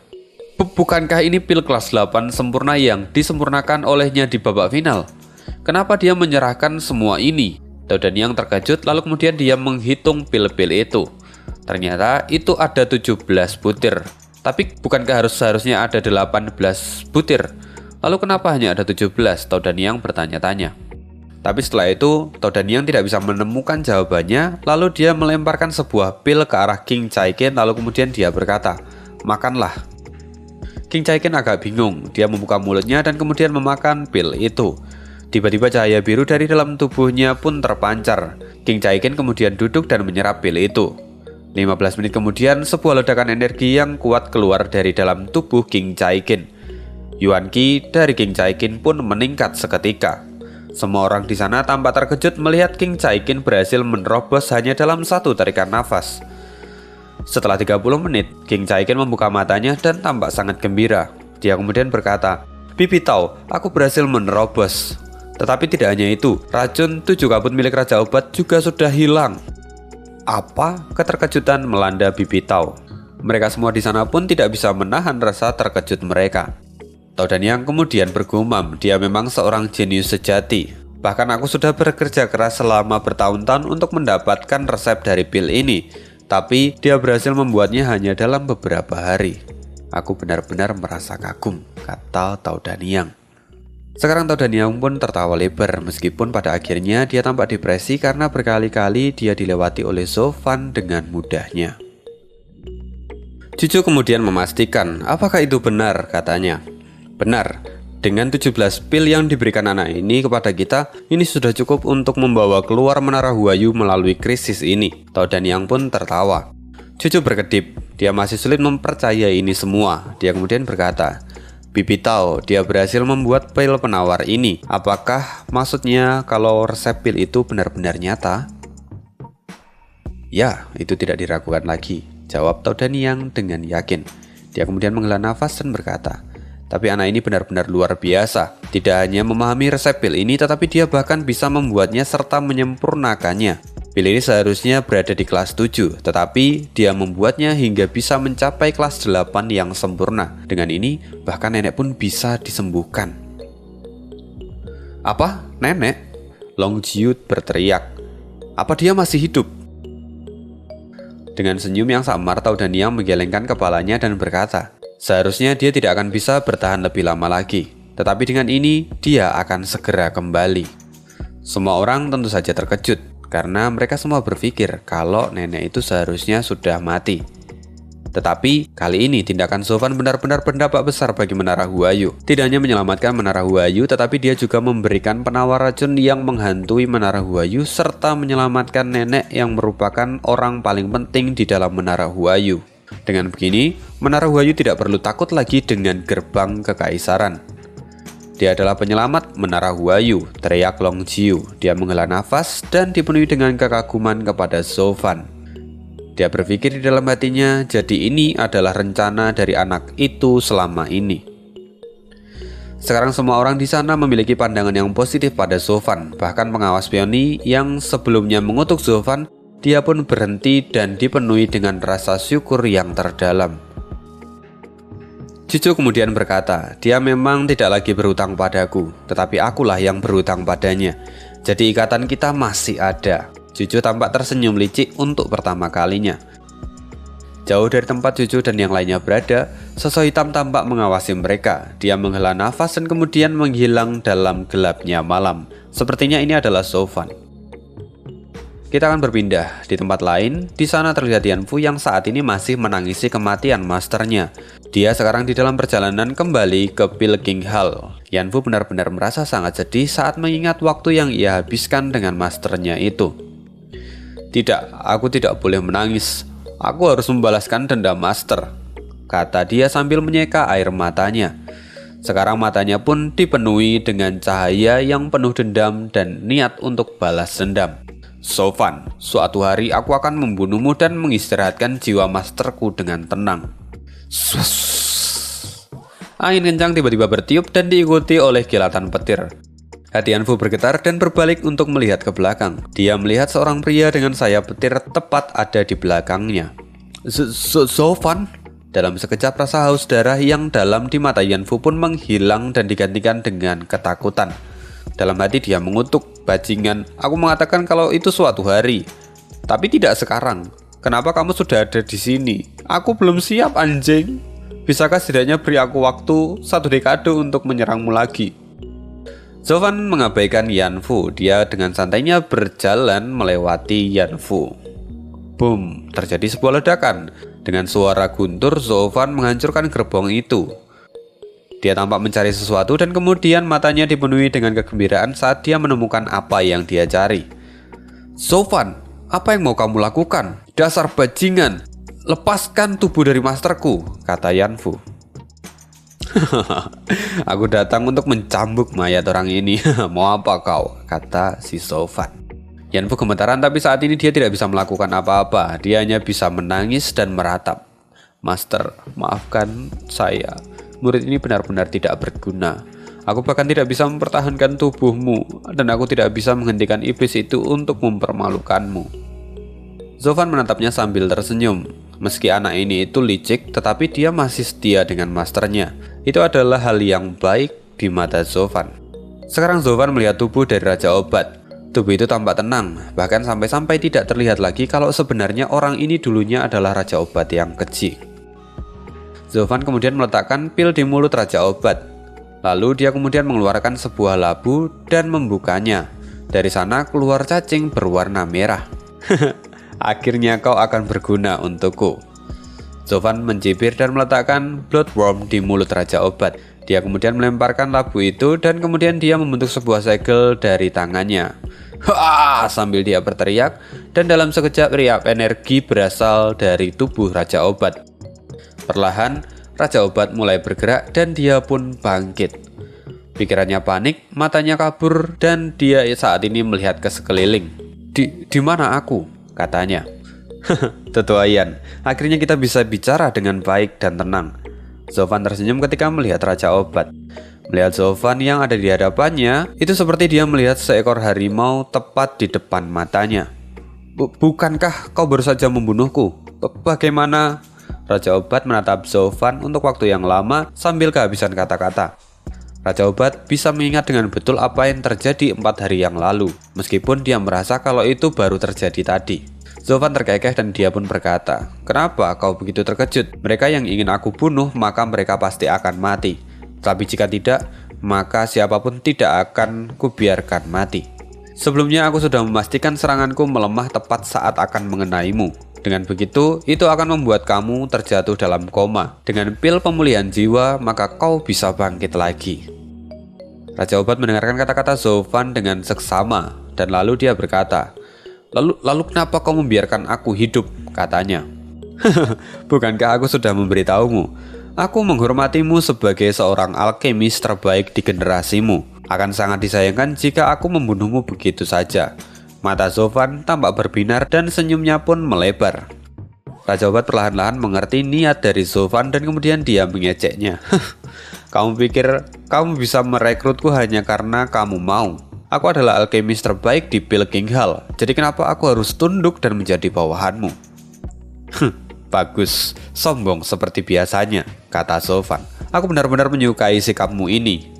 Bukankah ini pil kelas 8 sempurna yang disempurnakan olehnya di babak final? Kenapa dia menyerahkan semua ini? Tao Danyang terkejut, lalu kemudian dia menghitung pil-pil itu. Ternyata itu ada 17 butir. Tapi bukankah seharusnya ada 18 butir? Lalu kenapa hanya ada 17? Tao Danyang bertanya-tanya. Tapi setelah itu, Tao Danyang tidak bisa menemukan jawabannya. Lalu dia melemparkan sebuah pil ke arah King Chaikin, lalu kemudian dia berkata, "Makanlah." King Chaikin agak bingung. Dia membuka mulutnya dan kemudian memakan pil itu. Tiba-tiba cahaya biru dari dalam tubuhnya pun terpancar. King Chaikin kemudian duduk dan menyerap pil itu. 15 menit kemudian, sebuah ledakan energi yang kuat keluar dari dalam tubuh King Chaikin. Yuan Qi dari King Chaikin pun meningkat seketika. Semua orang di sana tampak terkejut melihat King Chaikin berhasil menerobos hanya dalam satu tarikan nafas. Setelah 30 menit, King Chaikin membuka matanya dan tampak sangat gembira. Dia kemudian berkata, "Bibi Tau, aku berhasil menerobos." Tetapi tidak hanya itu, racun 7 kabut milik Raja Obat juga sudah hilang. Apa? Keterkejutan melanda Bibi Tau. Mereka semua di sana pun tidak bisa menahan rasa terkejut mereka. Tao Danyang kemudian bergumam, dia memang seorang jenius sejati. Bahkan aku sudah bekerja keras selama bertahun-tahun untuk mendapatkan resep dari pil ini. Tapi dia berhasil membuatnya hanya dalam beberapa hari. Aku benar-benar merasa kagum, kata Tao Danyang. Sekarang Tao Danyang pun tertawa lebar, meskipun pada akhirnya dia tampak depresi karena berkali-kali dia dilewati oleh Zovan dengan mudahnya. Cucu kemudian memastikan, apakah itu benar, katanya. Benar, dengan 17 pil yang diberikan anak ini kepada kita, ini sudah cukup untuk membawa keluar Menara Huayu melalui krisis ini. Tao Danyang pun tertawa. Cucu berkedip, dia masih sulit mempercayai ini semua. Dia kemudian berkata, Bibi Tau, dia berhasil membuat pil penawar ini. Apakah maksudnya kalau resep pil itu benar-benar nyata? Ya, itu tidak diragukan lagi, jawab Taudaniang dengan yakin. Dia kemudian menghela nafas dan berkata, tapi anak ini benar-benar luar biasa. Tidak hanya memahami resep pil ini, tetapi dia bahkan bisa membuatnya serta menyempurnakannya. Pil ini seharusnya berada di kelas 7, tetapi dia membuatnya hingga bisa mencapai kelas 8 yang sempurna. Dengan ini, bahkan nenek pun bisa disembuhkan. Apa? Nenek? Long Jiu berteriak. Apa dia masih hidup? Dengan senyum yang samar, Taudaniang menggelengkan kepalanya dan berkata, seharusnya dia tidak akan bisa bertahan lebih lama lagi. Tetapi dengan ini, dia akan segera kembali. Semua orang tentu saja terkejut, karena mereka semua berpikir kalau nenek itu seharusnya sudah mati. Tetapi kali ini tindakan Zovan benar-benar berdampak besar bagi Menara Huayu. Tidak hanya menyelamatkan Menara Huayu, tetapi dia juga memberikan penawar racun yang menghantui Menara Huayu serta menyelamatkan nenek yang merupakan orang paling penting di dalam Menara Huayu. Dengan begini, Menara Huayu tidak perlu takut lagi dengan gerbang kekaisaran. Dia adalah penyelamat Menara Huayu, teriak Long Jiu. Dia menghela nafas dan dipenuhi dengan kekaguman kepada Zovan. Dia berpikir di dalam hatinya, jadi ini adalah rencana dari anak itu selama ini. Sekarang semua orang di sana memiliki pandangan yang positif pada Zovan. Bahkan pengawas Peony yang sebelumnya mengutuk Zovan, dia pun berhenti dan dipenuhi dengan rasa syukur yang terdalam. Juju kemudian berkata, dia memang tidak lagi berhutang padaku, tetapi akulah yang berhutang padanya. Jadi ikatan kita masih ada. Juju tampak tersenyum licik untuk pertama kalinya. Jauh dari tempat Juju dan yang lainnya berada, sosok hitam tampak mengawasi mereka. Dia menghela nafas dan kemudian menghilang dalam gelapnya malam. Sepertinya ini adalah Zovan. Kita akan berpindah di tempat lain. Di sana terlihat Yanfu yang saat ini masih menangisi kematian masternya. Dia sekarang di dalam perjalanan kembali ke Pilking Hall. Yanfu benar-benar merasa sangat sedih saat mengingat waktu yang ia habiskan dengan masternya itu. Tidak, aku tidak boleh menangis. Aku harus membalaskan dendam master, kata dia sambil menyeka air matanya. Sekarang matanya pun dipenuhi dengan cahaya yang penuh dendam dan niat untuk balas dendam. Zovan, suatu hari aku akan membunuhmu dan mengistirahatkan jiwa masterku dengan tenang. Angin kencang tiba-tiba bertiup dan diikuti oleh kilatan petir. Hati Yanfu bergetar dan berbalik untuk melihat ke belakang. Dia melihat seorang pria dengan sayap petir tepat ada di belakangnya. Zovan? Dalam sekejap rasa haus darah yang dalam di mata Yanfu pun menghilang dan digantikan dengan ketakutan. Dalam hati dia mengutuk, bajingan, aku mengatakan kalau itu suatu hari. Tapi tidak sekarang. Kenapa kamu sudah ada di sini? Aku belum siap, anjing. Bisakah setidaknya beri aku waktu 1 dekade untuk menyerangmu lagi? Zovan mengabaikan Yanfu. Dia dengan santainya berjalan melewati Yanfu. Boom, terjadi sebuah ledakan. Dengan suara guntur, Zovan menghancurkan gerbong itu. Dia tampak mencari sesuatu dan kemudian matanya dipenuhi dengan kegembiraan saat dia menemukan apa yang dia cari. Zovan, apa yang mau kamu lakukan? Dasar bajingan, lepaskan tubuh dari masterku, kata Yanfu. Aku datang untuk mencambuk mayat orang ini. Mau apa kau? Kata si Zovan. Yanfu gemetaran, tapi saat ini dia tidak bisa melakukan apa-apa. Dia hanya bisa menangis dan meratap. Master, maafkan saya. Murid ini benar-benar tidak berguna. Aku bahkan tidak bisa mempertahankan tubuhmu, dan aku tidak bisa menghentikan iblis itu untuk mempermalukanmu. Zovan menatapnya sambil tersenyum. Meski anak ini itu licik, tetapi dia masih setia dengan masternya. Itu adalah hal yang baik di mata Zovan. Sekarang Zovan melihat tubuh dari Raja Obat. Tubuh itu tampak tenang, bahkan sampai-sampai tidak terlihat lagi kalau sebenarnya orang ini dulunya adalah Raja Obat yang kecil. Zovan kemudian meletakkan pil di mulut Raja Obat. Lalu dia kemudian mengeluarkan sebuah labu dan membukanya. Dari sana keluar cacing berwarna merah. Akhirnya kau akan berguna untukku. Zovan mencibir dan meletakkan bloodworm di mulut Raja Obat. Dia kemudian melemparkan labu itu dan kemudian dia membentuk sebuah segel dari tangannya. Haa! Sambil dia berteriak, dan dalam sekejap riak energi berasal dari tubuh Raja Obat. Perlahan, Raja Obat mulai bergerak dan dia pun bangkit. Pikirannya panik, matanya kabur, dan dia saat ini melihat ke sekeliling. Di mana aku? Katanya. Tetuaian, akhirnya kita bisa bicara dengan baik dan tenang. Zofan tersenyum ketika melihat Raja Obat. Melihat Zofan yang ada di hadapannya, itu seperti dia melihat seekor harimau tepat di depan matanya. Bukankah kau baru saja membunuhku? Bagaimana? Raja Obat menatap Zofan untuk waktu yang lama sambil kehabisan kata-kata. Raja Obat bisa mengingat dengan betul apa yang terjadi 4 hari yang lalu, meskipun dia merasa kalau itu baru terjadi tadi. Zofan terkekeh dan dia pun berkata, "Kenapa kau begitu terkejut? Mereka yang ingin aku bunuh, maka mereka pasti akan mati. Tapi jika tidak, maka siapapun tidak akan kubiarkan mati. Sebelumnya aku sudah memastikan seranganku melemah tepat saat akan mengenaimu. Dengan begitu, itu akan membuat kamu terjatuh dalam koma. Dengan pil pemulihan jiwa, maka kau bisa bangkit lagi." Raja Obat mendengarkan kata-kata Zofan dengan seksama, dan lalu dia berkata, Lalu kenapa kau membiarkan aku hidup? Katanya. Bukankah aku sudah memberitahumu? Aku menghormatimu sebagai seorang alkemis terbaik di generasimu. Akan sangat disayangkan jika aku membunuhmu begitu saja. Mata Zofan tampak berbinar dan senyumnya pun melebar. Raja Obat perlahan-lahan mengerti niat dari Zofan dan kemudian dia mengejeknya. Kamu pikir kamu bisa merekrutku hanya karena kamu mau? Aku adalah alkemis terbaik di Pilkinghall, jadi kenapa aku harus tunduk dan menjadi bawahanmu? Bagus, sombong seperti biasanya, kata Zofan. Aku benar-benar menyukai sikapmu ini.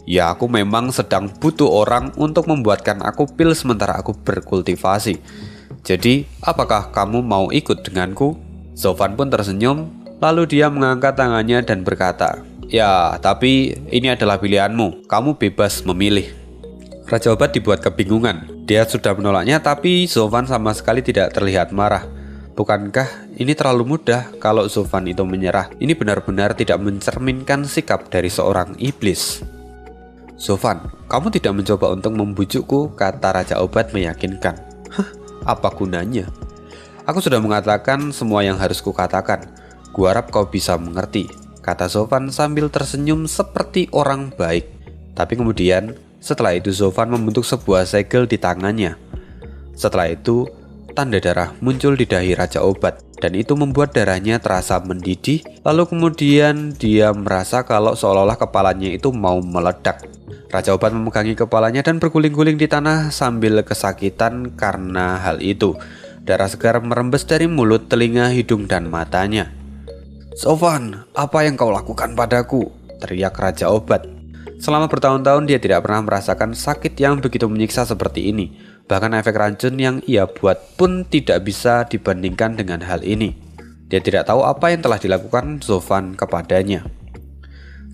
Ya, aku memang sedang butuh orang untuk membuatkan aku pil sementara aku berkultivasi. Jadi, apakah kamu mau ikut denganku? Zofan pun tersenyum, lalu dia mengangkat tangannya dan berkata, "Ya, tapi ini adalah pilihanmu. Kamu bebas memilih." Raja Obat dibuat kebingungan. Dia sudah menolaknya, tapi Zofan sama sekali tidak terlihat marah. Bukankah ini terlalu mudah kalau Zofan itu menyerah? Ini benar-benar tidak mencerminkan sikap dari seorang iblis. "Zofan, kamu tidak mencoba untuk membujukku," kata Raja Obat meyakinkan. Apa gunanya? Aku sudah mengatakan semua yang harus kukatakan. Kuharap kau bisa mengerti, kata Zofan sambil tersenyum seperti orang baik. Tapi kemudian, setelah itu Zofan membentuk sebuah segel di tangannya. Setelah itu, tanda darah muncul di dahi Raja Obat, dan itu membuat darahnya terasa mendidih. Lalu kemudian dia merasa kalau seolah-olah kepalanya itu mau meledak. Raja Obat memegangi kepalanya dan berguling-guling di tanah sambil kesakitan karena hal itu. Darah segar merembes dari mulut, telinga, hidung, dan matanya. "Zofan, apa yang kau lakukan padaku?" teriak Raja Obat. Selama bertahun-tahun dia tidak pernah merasakan sakit yang begitu menyiksa seperti ini. Bahkan efek racun yang ia buat pun tidak bisa dibandingkan dengan hal ini. Dia tidak tahu apa yang telah dilakukan Zofan kepadanya.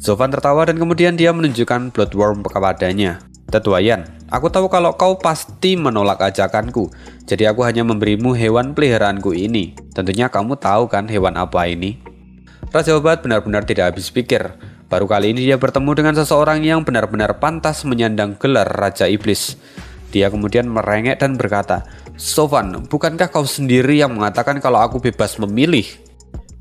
Zofan tertawa dan kemudian dia menunjukkan bloodworm kepadanya. "Tetuaian, aku tahu kalau kau pasti menolak ajakanku. Jadi aku hanya memberimu hewan peliharaanku ini. Tentunya kamu tahu kan hewan apa ini?" Raja Obat benar-benar tidak habis pikir. Baru kali ini dia bertemu dengan seseorang yang benar-benar pantas menyandang gelar Raja Iblis. Dia kemudian merengek dan berkata, "Zofan, bukankah kau sendiri yang mengatakan kalau aku bebas memilih?"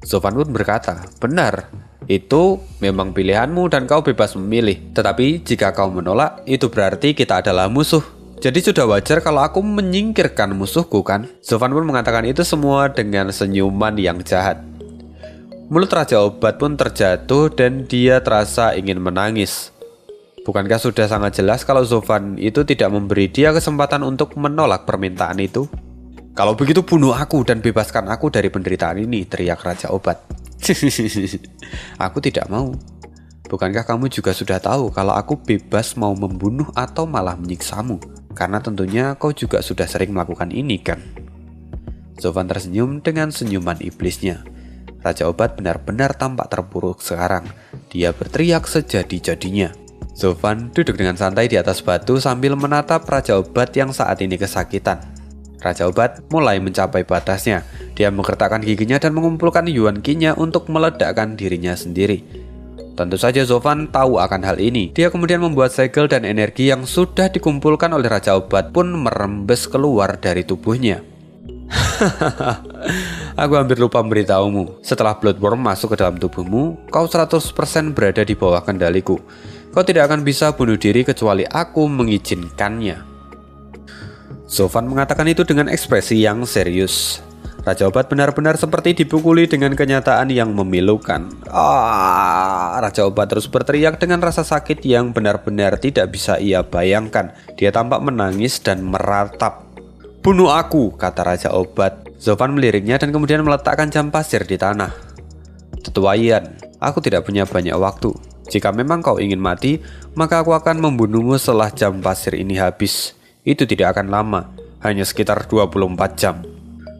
Zofan pun berkata, "Benar, itu memang pilihanmu dan kau bebas memilih. Tetapi jika kau menolak, itu berarti kita adalah musuh. Jadi sudah wajar kalau aku menyingkirkan musuhku kan?" Zofan pun mengatakan itu semua dengan senyuman yang jahat. Mulut Raja Obat pun terjatuh dan dia terasa ingin menangis. Bukankah sudah sangat jelas kalau Zofan itu tidak memberi dia kesempatan untuk menolak permintaan itu? "Kalau begitu bunuh aku dan bebaskan aku dari penderitaan ini," teriak Raja Obat. "Aku tidak mau. Bukankah kamu juga sudah tahu kalau aku bebas mau membunuh atau malah menyiksamu? Karena tentunya kau juga sudah sering melakukan ini kan?" Zofan tersenyum dengan senyuman iblisnya. Raja Obat benar-benar tampak terpuruk sekarang. Dia berteriak sejadi-jadinya. Zofan duduk dengan santai di atas batu sambil menatap Raja Obat yang saat ini kesakitan. Raja Obat mulai mencapai batasnya. Dia menggertakkan giginya dan mengumpulkan Yuan Qi-nya untuk meledakkan dirinya sendiri. Tentu saja Zofan tahu akan hal ini. Dia kemudian membuat segel dan energi yang sudah dikumpulkan oleh Raja Obat pun merembes keluar dari tubuhnya. "Aku hampir lupa memberitahumu. Setelah bloodworm masuk ke dalam tubuhmu, kau 100% berada di bawah kendaliku. Kau tidak akan bisa bunuh diri kecuali aku mengizinkannya." Zofan mengatakan itu dengan ekspresi yang serius. Raja Obat benar-benar seperti dipukuli dengan kenyataan yang memilukan. Raja Obat terus berteriak dengan rasa sakit yang benar-benar tidak bisa ia bayangkan. Dia tampak menangis dan meratap. "Bunuh aku," kata Raja Obat. Zovan meliriknya dan kemudian meletakkan jam pasir di tanah. "Tetua Ian, aku tidak punya banyak waktu. Jika memang kau ingin mati, maka aku akan membunuhmu setelah jam pasir ini habis. Itu tidak akan lama, hanya sekitar 24 jam.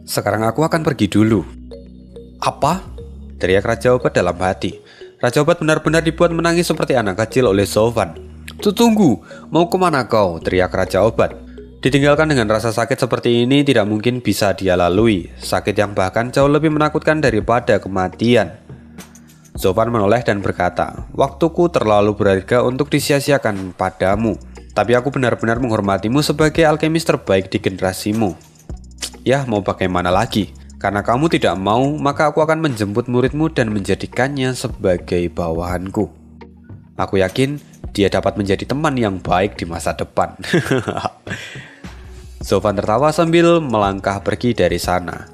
Sekarang aku akan pergi dulu." "Apa?" teriak Raja Obat dalam hati. Raja Obat benar-benar dibuat menangis seperti anak kecil oleh Zovan. "Tunggu, mau kemana kau?" teriak Raja Obat. Ditinggalkan dengan rasa sakit seperti ini tidak mungkin bisa dia lalui. Sakit yang bahkan jauh lebih menakutkan daripada kematian. Zovan menoleh dan berkata, "Waktuku terlalu berharga untuk disia-siakan padamu. Tapi aku benar-benar menghormatimu sebagai alkemis terbaik di generasimu. Ya, mau bagaimana lagi? Karena kamu tidak mau, maka aku akan menjemput muridmu dan menjadikannya sebagai bawahanku. Aku yakin dia dapat menjadi teman yang baik di masa depan." Zovan tertawa sambil melangkah pergi dari sana.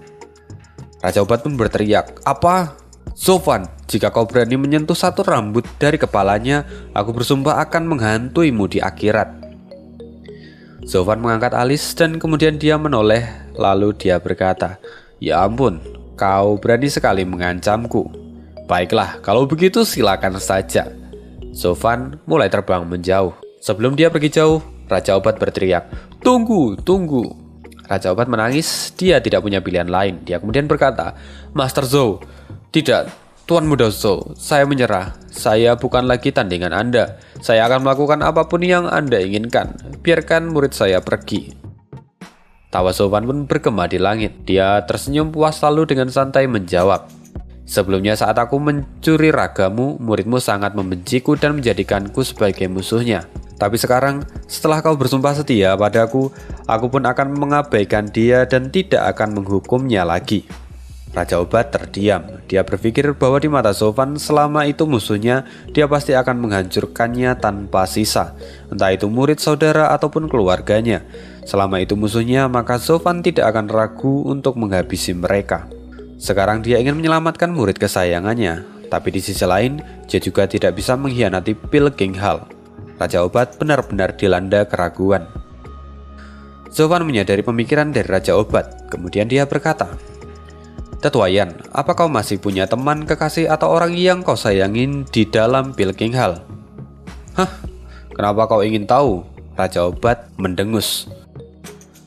Raja Obat pun berteriak, "Apa? Zovan, jika kau berani menyentuh satu rambut dari kepalanya, aku bersumpah akan menghantuimu di akhirat." Zovan mengangkat alis dan kemudian dia menoleh, lalu dia berkata, "Ya ampun, kau berani sekali mengancamku. Baiklah, kalau begitu silakan saja." Zovan mulai terbang menjauh. Sebelum dia pergi jauh, Raja Obat berteriak, Tunggu. Raja Obat menangis, dia tidak punya pilihan lain. Dia kemudian berkata, "Master Zhou, tidak, Tuan Muda Zhou, saya menyerah. Saya bukan lagi tandingan Anda. Saya akan melakukan apapun yang Anda inginkan. Biarkan murid saya pergi." Tawa Zovan pun bergema di langit. Dia tersenyum puas lalu dengan santai menjawab, "Sebelumnya saat aku mencuri ragamu, muridmu sangat membenciku dan menjadikanku sebagai musuhnya. Tapi sekarang, setelah kau bersumpah setia padaku, aku pun akan mengabaikan dia dan tidak akan menghukumnya lagi." Raja Obat terdiam. Dia berpikir bahwa di mata Zovan selama itu musuhnya, dia pasti akan menghancurkannya tanpa sisa. Entah itu murid, saudara, ataupun keluarganya. Selama itu musuhnya, maka Zovan tidak akan ragu untuk menghabisi mereka. Sekarang dia ingin menyelamatkan murid kesayangannya. Tapi di sisi lain, dia juga tidak bisa mengkhianati Pilkinghal. Raja Obat benar-benar dilanda keraguan. Zovan menyadari pemikiran dari Raja Obat. Kemudian dia berkata, "Tetua Ian, apa kau masih punya teman, kekasih, atau orang yang kau sayangin di dalam Pilkinghal?" "Hah? Kenapa kau ingin tahu?" Raja Obat mendengus.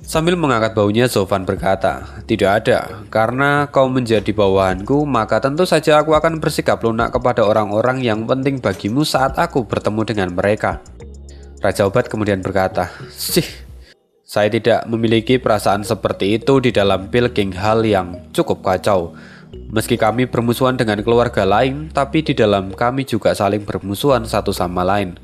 Sambil mengangkat baunya, Zovan berkata, "Tidak ada. Karena kau menjadi bawahanku, maka tentu saja aku akan bersikap lunak kepada orang-orang yang penting bagimu saat aku bertemu dengan mereka." Raja Obat kemudian berkata, "Saya tidak memiliki perasaan seperti itu di dalam Pilkinghal yang cukup kacau. Meski kami bermusuhan dengan keluarga lain, tapi di dalam kami juga saling bermusuhan satu sama lain.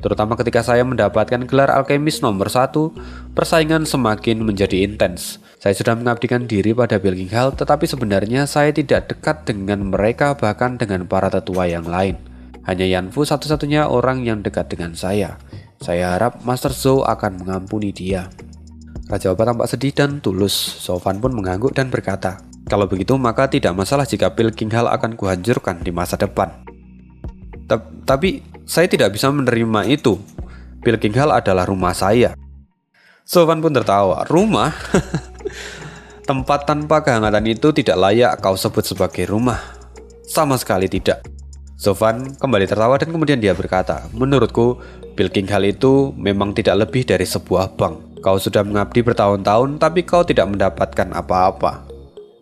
Terutama ketika saya mendapatkan gelar alkemis nomor 1, persaingan semakin menjadi intens. Saya sudah mengabdikan diri pada Pilkinghal, tetapi sebenarnya saya tidak dekat dengan mereka, bahkan dengan para tetua yang lain. Hanya Yanfu satu-satunya orang yang dekat dengan saya. Saya harap Master Zhou akan mengampuni dia." Raja Obat tampak sedih dan tulus. Zovan pun mengangguk dan berkata, "Kalau begitu maka tidak masalah jika Pilkinghal akan kuhancurkan di masa depan. Tapi saya tidak bisa menerima itu. Pilkinghal adalah rumah saya." Zovan pun tertawa. "Rumah? Tempat tanpa kehangatan itu tidak layak kau sebut sebagai rumah. Sama sekali tidak." Zovan kembali tertawa dan kemudian dia berkata, "Menurutku, Pilkinghal itu memang tidak lebih dari sebuah bank. Kau sudah mengabdi bertahun-tahun, tapi kau tidak mendapatkan apa-apa.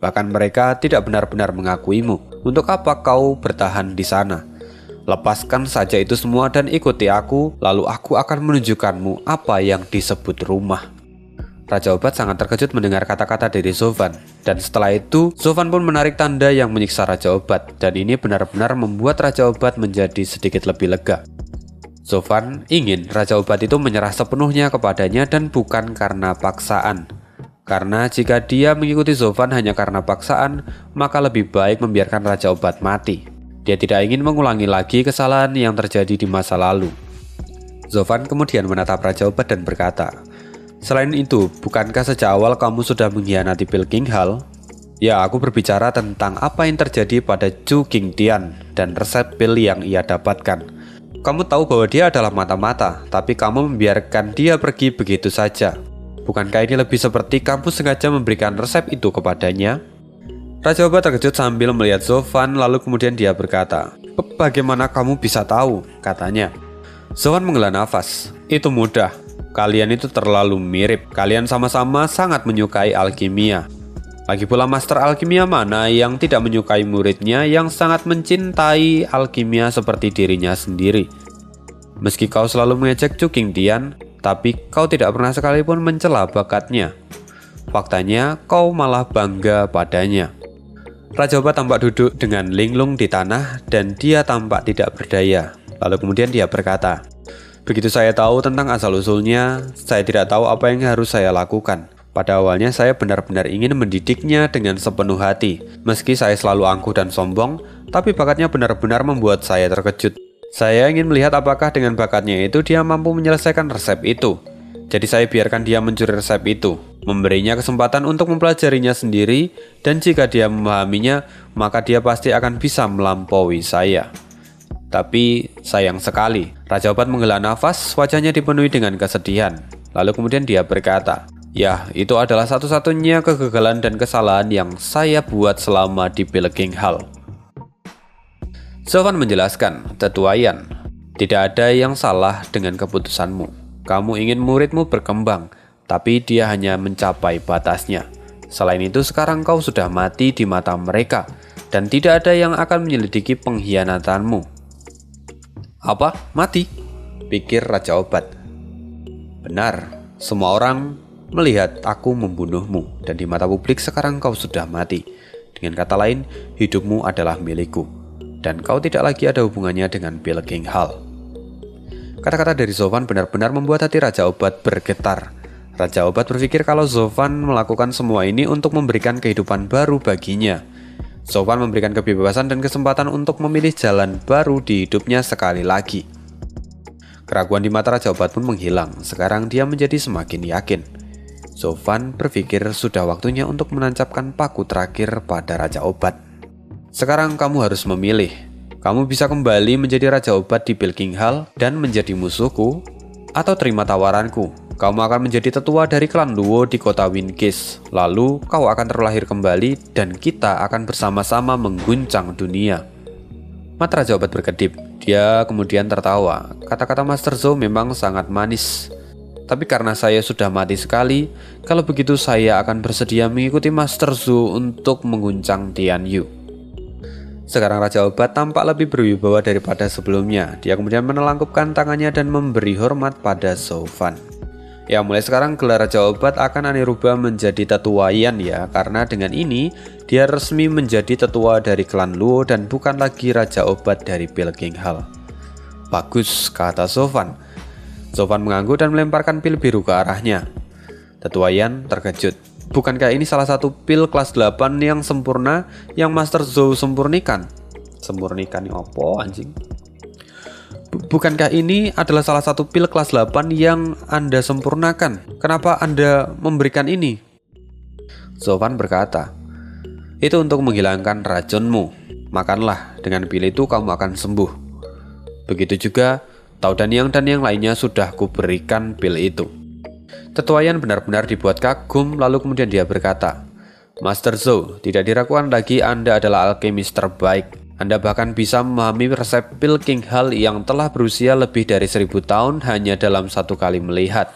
Bahkan mereka tidak benar-benar mengakuimu. Untuk apa kau bertahan di sana? Lepaskan saja itu semua dan ikuti aku, lalu aku akan menunjukkanmu apa yang disebut rumah." Raja Obat sangat terkejut mendengar kata-kata dari Zovan. Dan setelah itu, Zovan pun menarik tanda yang menyiksa Raja Obat. Dan ini benar-benar membuat Raja Obat menjadi sedikit lebih lega. Zovan ingin Raja Obat itu menyerah sepenuhnya kepadanya dan bukan karena paksaan. Karena jika dia mengikuti Zovan hanya karena paksaan, maka lebih baik membiarkan Raja Obat mati. Dia tidak ingin mengulangi lagi kesalahan yang terjadi di masa lalu. Zovan kemudian menatap Raja Obat dan berkata, "Selain itu, bukankah sejak awal kamu sudah mengkhianati Pilkinghal?" Ya, aku berbicara tentang apa yang terjadi pada Chu Qingtian dan resep pil yang ia dapatkan. Kamu tahu bahwa dia adalah mata-mata, tapi kamu membiarkan dia pergi begitu saja. Bukankah ini lebih seperti kamu sengaja memberikan resep itu kepadanya? Raja Obat terkejut sambil melihat Zovan, lalu kemudian dia berkata, "Bagaimana kamu bisa tahu?" katanya. Zovan menghela nafas. "Itu mudah. Kalian itu terlalu mirip. Kalian sama-sama sangat menyukai alkimia. Lagi pula master alkimia mana yang tidak menyukai muridnya yang sangat mencintai alkimia seperti dirinya sendiri? Meski kau selalu mengejek Chu Qingtian, tapi kau tidak pernah sekalipun mencela bakatnya. Faktanya, kau malah bangga padanya." Raja Obat tampak duduk dengan linglung di tanah dan dia tampak tidak berdaya. Lalu kemudian dia berkata, "Begitu saya tahu tentang asal-usulnya, saya tidak tahu apa yang harus saya lakukan. Pada awalnya saya benar-benar ingin mendidiknya dengan sepenuh hati. Meski saya selalu angkuh dan sombong, tapi bakatnya benar-benar membuat saya terkejut. Saya ingin melihat apakah dengan bakatnya itu dia mampu menyelesaikan resep itu. Jadi saya biarkan dia mencuri resep itu, memberinya kesempatan untuk mempelajarinya sendiri, dan jika dia memahaminya, maka dia pasti akan bisa melampaui saya. Tapi sayang sekali." Raja Obat menghela nafas, wajahnya dipenuhi dengan kesedihan. Lalu kemudian dia berkata, "Ya, itu adalah satu-satunya kegagalan dan kesalahan yang saya buat selama di Pilkingthal." Zovan menjelaskan, "Tetua Yan, tidak ada yang salah dengan keputusanmu. Kamu ingin muridmu berkembang, tapi dia hanya mencapai batasnya. Selain itu, sekarang kau sudah mati di mata mereka, dan tidak ada yang akan menyelidiki pengkhianatanmu." "Apa? Mati?" pikir Raja Obat. "Benar, semua orang melihat aku membunuhmu, dan di mata publik sekarang kau sudah mati. Dengan kata lain, hidupmu adalah milikku, dan kau tidak lagi ada hubungannya dengan Pilkingthal." Kata-kata dari Zovan benar-benar membuat hati Raja Obat bergetar. Raja Obat berpikir kalau Zovan melakukan semua ini untuk memberikan kehidupan baru baginya. Zovan memberikan kebebasan dan kesempatan untuk memilih jalan baru di hidupnya sekali lagi. Keraguan di mata Raja Obat pun menghilang. Sekarang dia menjadi semakin yakin. Zovan berpikir sudah waktunya untuk menancapkan paku terakhir pada Raja Obat. "Sekarang kamu harus memilih. Kamu bisa kembali menjadi Raja Obat di Pilkingthal dan menjadi musuhku, atau terima tawaranku. Kamu akan menjadi tetua dari klan Luo di kota Windkiss. Lalu kau akan terlahir kembali dan kita akan bersama-sama mengguncang dunia." Mata Raja Obat berkedip. Dia kemudian tertawa. Kata-kata Master Zhou memang sangat manis. "Tapi karena saya sudah mati sekali, kalau begitu saya akan bersedia mengikuti Master Zhou untuk mengguncang Tianyu." Sekarang Raja Obat tampak lebih berwibawa daripada sebelumnya. Dia kemudian menelangkupkan tangannya dan memberi hormat pada Zovan. "Ya, mulai sekarang gelar Raja Obat akan Ane rubah menjadi Tetua Yan ya, karena dengan ini dia resmi menjadi tetua dari klan Luo dan bukan lagi Raja Obat dari Pilkingthal." "Bagus," kata Zovan. Zovan mengangguk dan melemparkan pil biru ke arahnya. Tetua Yan terkejut. "Bukankah ini salah satu pil kelas 8 yang sempurna yang Master Zhou sempurnikan?" "Sempurnikan apa anjing?" Bukankah ini adalah salah satu pil kelas 8 yang Anda sempurnakan? Kenapa Anda memberikan ini?" Zovan berkata, "Itu untuk menghilangkan racunmu. Makanlah, dengan pil itu kamu akan sembuh. Begitu juga Tao dan yang lainnya sudah kuberikan pil itu." Tetua Yan benar-benar dibuat kagum, lalu kemudian dia berkata, "Master Zhou, tidak diragukan lagi Anda adalah alkemis terbaik. Anda bahkan bisa memahami resep Pilkingthal yang telah berusia lebih dari 1000 tahun hanya dalam satu kali melihat."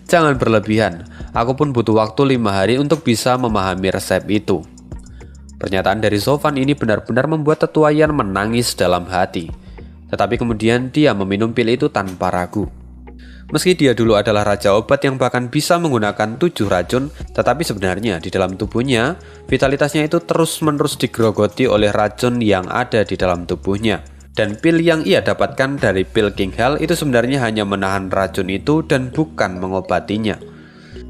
"Jangan berlebihan, aku pun butuh waktu 5 hari untuk bisa memahami resep itu." Pernyataan dari Zovan ini benar-benar membuat Tetua Yan menangis dalam hati. Tetapi kemudian dia meminum pil itu tanpa ragu. Meski dia dulu adalah Raja Obat yang bahkan bisa menggunakan 7 racun, tetapi sebenarnya di dalam tubuhnya, vitalitasnya itu terus-menerus digerogoti oleh racun yang ada di dalam tubuhnya. Dan pil yang ia dapatkan dari Pilkingthal itu sebenarnya hanya menahan racun itu dan bukan mengobatinya.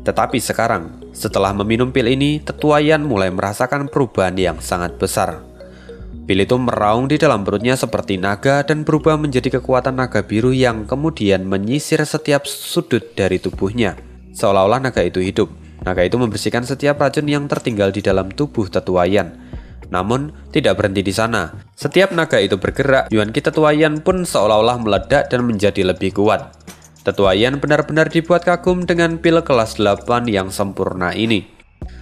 Tetapi sekarang, setelah meminum pil ini, Tetua Yan mulai merasakan perubahan yang sangat besar. Pil itu meraung di dalam perutnya seperti naga dan berubah menjadi kekuatan naga biru yang kemudian menyisir setiap sudut dari tubuhnya. Seolah-olah naga itu hidup. Naga itu membersihkan setiap racun yang tertinggal di dalam tubuh Tetuayan. Namun, tidak berhenti di sana. Setiap naga itu bergerak, Yuan Ki Tetuayan pun seolah-olah meledak dan menjadi lebih kuat. Tetuayan benar-benar dibuat kagum dengan pil kelas 8 yang sempurna ini.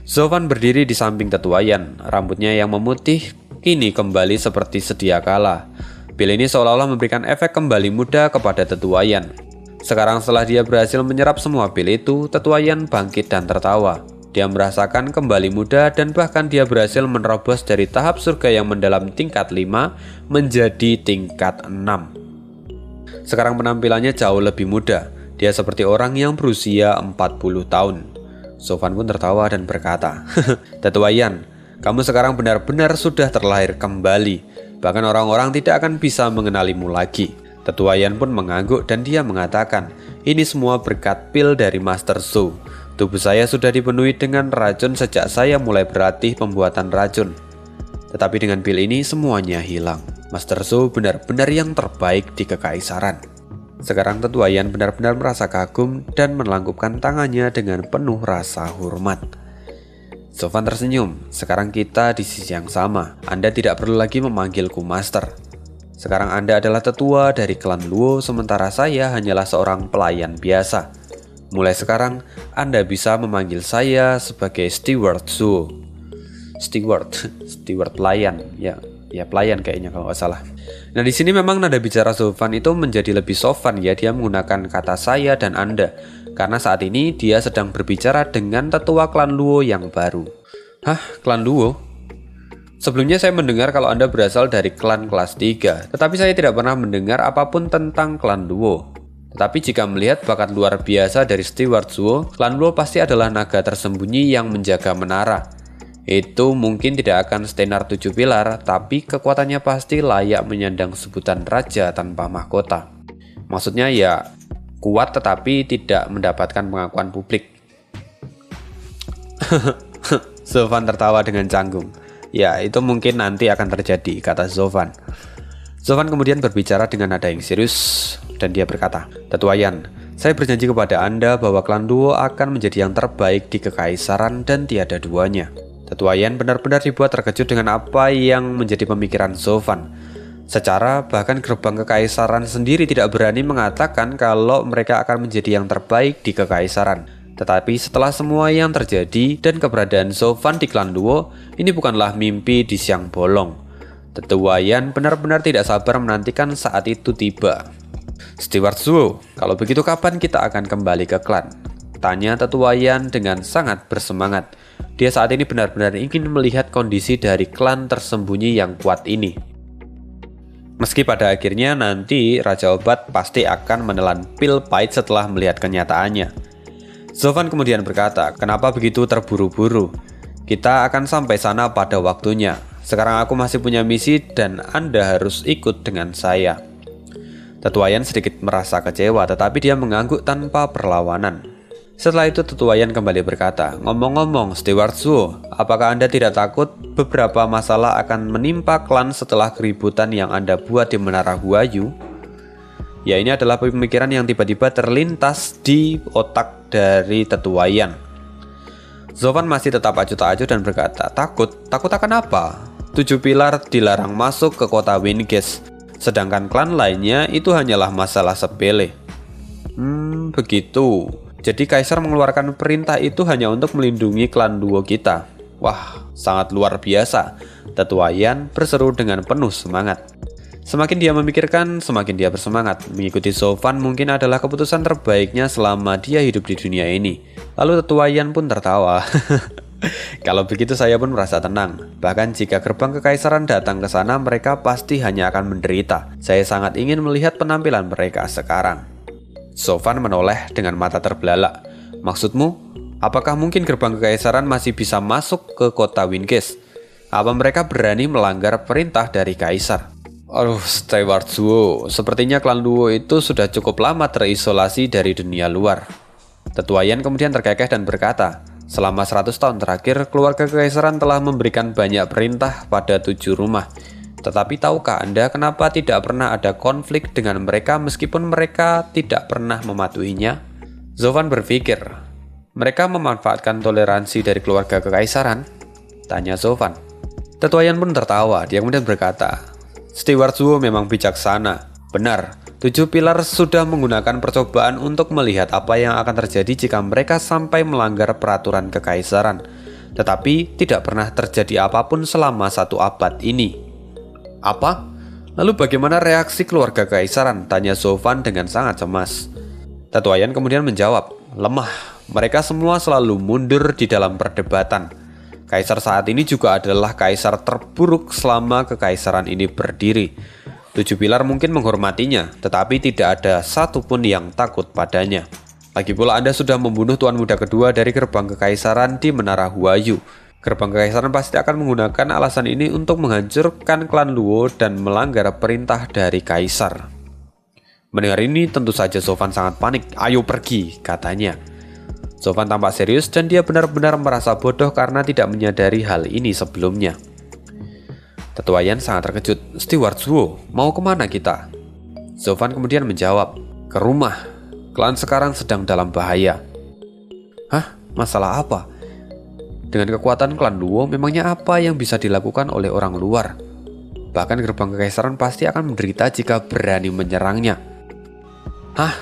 Zovan berdiri di samping Tetuayan, rambutnya yang memutih kini kembali seperti sedia kala. Pil ini seolah-olah memberikan efek kembali muda kepada Tetuayan. Sekarang setelah dia berhasil menyerap semua pil itu, Tetuayan bangkit dan tertawa. Dia merasakan kembali muda dan bahkan dia berhasil menerobos dari tahap surga yang mendalam tingkat 5 menjadi tingkat 6. Sekarang penampilannya jauh lebih muda. Dia seperti orang yang berusia 40 tahun. Zovan pun tertawa dan berkata, Tetuayan, kamu sekarang benar-benar sudah terlahir kembali. Bahkan orang-orang tidak akan bisa mengenalimu lagi. Tetuayan pun mengangguk dan dia mengatakan, ini semua berkat pil dari Master Zhou. Tubuh saya sudah dipenuhi dengan racun sejak saya mulai berlatih pembuatan racun. Tetapi dengan pil ini semuanya hilang. Master Zhou benar-benar yang terbaik di Kekaisaran. Sekarang Tetuayan benar-benar merasa kagum dan melangkupkan tangannya dengan penuh rasa hormat. Zovan tersenyum. Sekarang kita di sisi yang sama. Anda tidak perlu lagi memanggilku Master. Sekarang Anda adalah tetua dari klan Luo, sementara saya hanyalah seorang pelayan biasa. Mulai sekarang, Anda bisa memanggil saya sebagai Steward Zhou. Steward pelayan, ya pelayan kayaknya kalau nggak salah. Nah di sini memang nada bicara Zovan itu menjadi lebih sopan ya, dia menggunakan kata saya dan Anda. Karena saat ini dia sedang berbicara dengan tetua klan Luo yang baru. Hah, klan Luo? Sebelumnya saya mendengar kalau Anda berasal dari klan kelas 3, tetapi saya tidak pernah mendengar apapun tentang klan Luo. Tetapi jika melihat bakat luar biasa dari Steward Zhou, klan Luo pasti adalah naga tersembunyi yang menjaga menara. Itu mungkin tidak akan setenar 7 pilar, tapi kekuatannya pasti layak menyandang sebutan raja tanpa mahkota. Maksudnya ya kuat tetapi tidak mendapatkan pengakuan publik. Zovan tertawa dengan canggung. Ya itu mungkin nanti akan terjadi, kata Zovan. Zovan kemudian berbicara dengan nada yang serius dan dia berkata, Tetuayan, saya berjanji kepada Anda bahwa klan Luo akan menjadi yang terbaik di Kekaisaran dan tiada duanya. Tetuayan benar-benar dibuat terkejut dengan apa yang menjadi pemikiran Zovan. Secara bahkan gerbang Kekaisaran sendiri tidak berani mengatakan kalau mereka akan menjadi yang terbaik di Kekaisaran. Tetapi setelah semua yang terjadi dan keberadaan Zovan di klan Luo, ini bukanlah mimpi di siang bolong. Tetuayan benar-benar tidak sabar menantikan saat itu tiba. Steward Zhou, kalau begitu kapan kita akan kembali ke klan? Tanya Tetuayan dengan sangat bersemangat. Dia saat ini benar-benar ingin melihat kondisi dari klan tersembunyi yang kuat ini. Meski pada akhirnya nanti Raja Obat pasti akan menelan pil pahit setelah melihat kenyataannya. Zovan kemudian berkata, kenapa begitu terburu-buru? Kita akan sampai sana pada waktunya. Sekarang aku masih punya misi dan Anda harus ikut dengan saya. Tetuayan sedikit merasa kecewa tetapi dia mengangguk tanpa perlawanan. Setelah itu Tetuayan kembali berkata, ngomong-ngomong Steward Zhou, apakah Anda tidak takut beberapa masalah akan menimpa klan setelah keributan yang Anda buat di Menara Huayu? Ya ini adalah pemikiran yang tiba-tiba terlintas di otak dari Tetuayan. Zovan masih tetap acuh tak acuh dan berkata, takut akan apa? 7 pilar dilarang masuk ke kota Wingate, sedangkan klan lainnya itu hanyalah masalah sepele. Begitu. Jadi Kaisar mengeluarkan perintah itu hanya untuk melindungi klan Luo kita. Wah, sangat luar biasa. Tetuayan berseru dengan penuh semangat. Semakin dia memikirkan, semakin dia bersemangat. Mengikuti Zovan mungkin adalah keputusan terbaiknya selama dia hidup di dunia ini. Lalu Tetuayan pun tertawa. Kalau begitu saya pun merasa tenang. Bahkan jika gerbang Kekaisaran datang ke sana, mereka pasti hanya akan menderita. Saya sangat ingin melihat penampilan mereka sekarang. Zovan menoleh dengan mata terbelalak. Maksudmu, apakah mungkin gerbang Kekaisaran masih bisa masuk ke kota Wingate? Apa mereka berani melanggar perintah dari Kaisar? Aduh, Steward Zhou, sepertinya klan Luo itu sudah cukup lama terisolasi dari dunia luar. Tetuayan kemudian terkekeh dan berkata, selama 100 tahun terakhir, keluarga Kekaisaran telah memberikan banyak perintah pada 7 rumah. Tetapi tahukah Anda kenapa tidak pernah ada konflik dengan mereka meskipun mereka tidak pernah mematuhinya? Zovan berpikir, Mereka memanfaatkan toleransi dari keluarga kekaisaran? Tanya Zovan. Tetua Yan pun tertawa, dia kemudian berkata, Steward Zhuo memang bijaksana. Benar, 7 pilar sudah menggunakan percobaan untuk melihat apa yang akan terjadi jika mereka sampai melanggar peraturan kekaisaran. Tetapi tidak pernah terjadi apapun selama 1 abad ini. Apa? Lalu bagaimana reaksi keluarga kekaisaran? Tanya Zovan dengan sangat cemas. Tetua Yan kemudian menjawab, lemah. Mereka semua selalu mundur di dalam perdebatan. Kaisar saat ini juga adalah kaisar terburuk selama kekaisaran ini berdiri. 7 pilar mungkin menghormatinya, tetapi tidak ada satupun yang takut padanya. Lagi pula Anda sudah membunuh Tuan Muda kedua dari gerbang kekaisaran di Menara Huayu. Gerbang kekaisaran pasti akan menggunakan alasan ini untuk menghancurkan klan Luo dan melanggar perintah dari kaisar. Mendengar ini tentu saja Zovan sangat panik. Ayo pergi, katanya. Zovan tampak serius dan dia benar-benar merasa bodoh karena tidak menyadari hal ini sebelumnya. Tetua Yan sangat terkejut. Steward Zhuo, mau kemana kita? Zovan kemudian menjawab, ke rumah. Klan sekarang sedang dalam bahaya. Hah? Masalah apa? Dengan kekuatan klan Luo, memangnya apa yang bisa dilakukan oleh orang luar? Bahkan gerbang kekaisaran pasti akan menderita jika berani menyerangnya. Hah?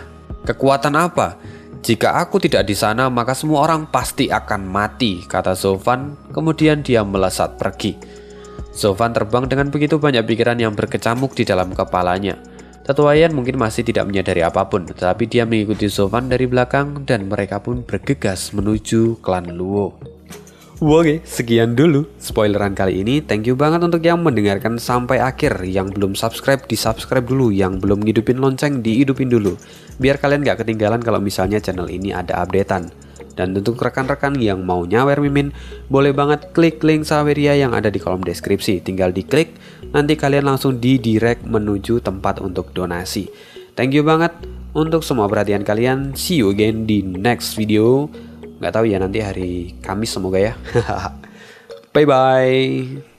Kekuatan apa? Jika aku tidak di sana, maka semua orang pasti akan mati, kata Zovan. Kemudian dia melesat pergi. Zovan terbang dengan begitu banyak pikiran yang berkecamuk di dalam kepalanya. Tetua Yan mungkin masih tidak menyadari apapun, tetapi dia mengikuti Zovan dari belakang dan mereka pun bergegas menuju klan Luo. Oke, sekian dulu spoileran kali ini. Thank you banget untuk yang mendengarkan sampai akhir. Yang belum subscribe, di-subscribe dulu. Yang belum ngidupin lonceng, dihidupin dulu. Biar kalian gak ketinggalan kalau misalnya channel ini ada updatean. Dan untuk rekan-rekan yang mau nyawer Mimin, boleh banget klik link Saweria yang ada di kolom deskripsi. Tinggal diklik, nanti kalian langsung di-direct menuju tempat untuk donasi. Thank you banget untuk semua perhatian kalian. See you again di next video. Nggak tahu ya nanti hari Kamis semoga ya. Bye bye.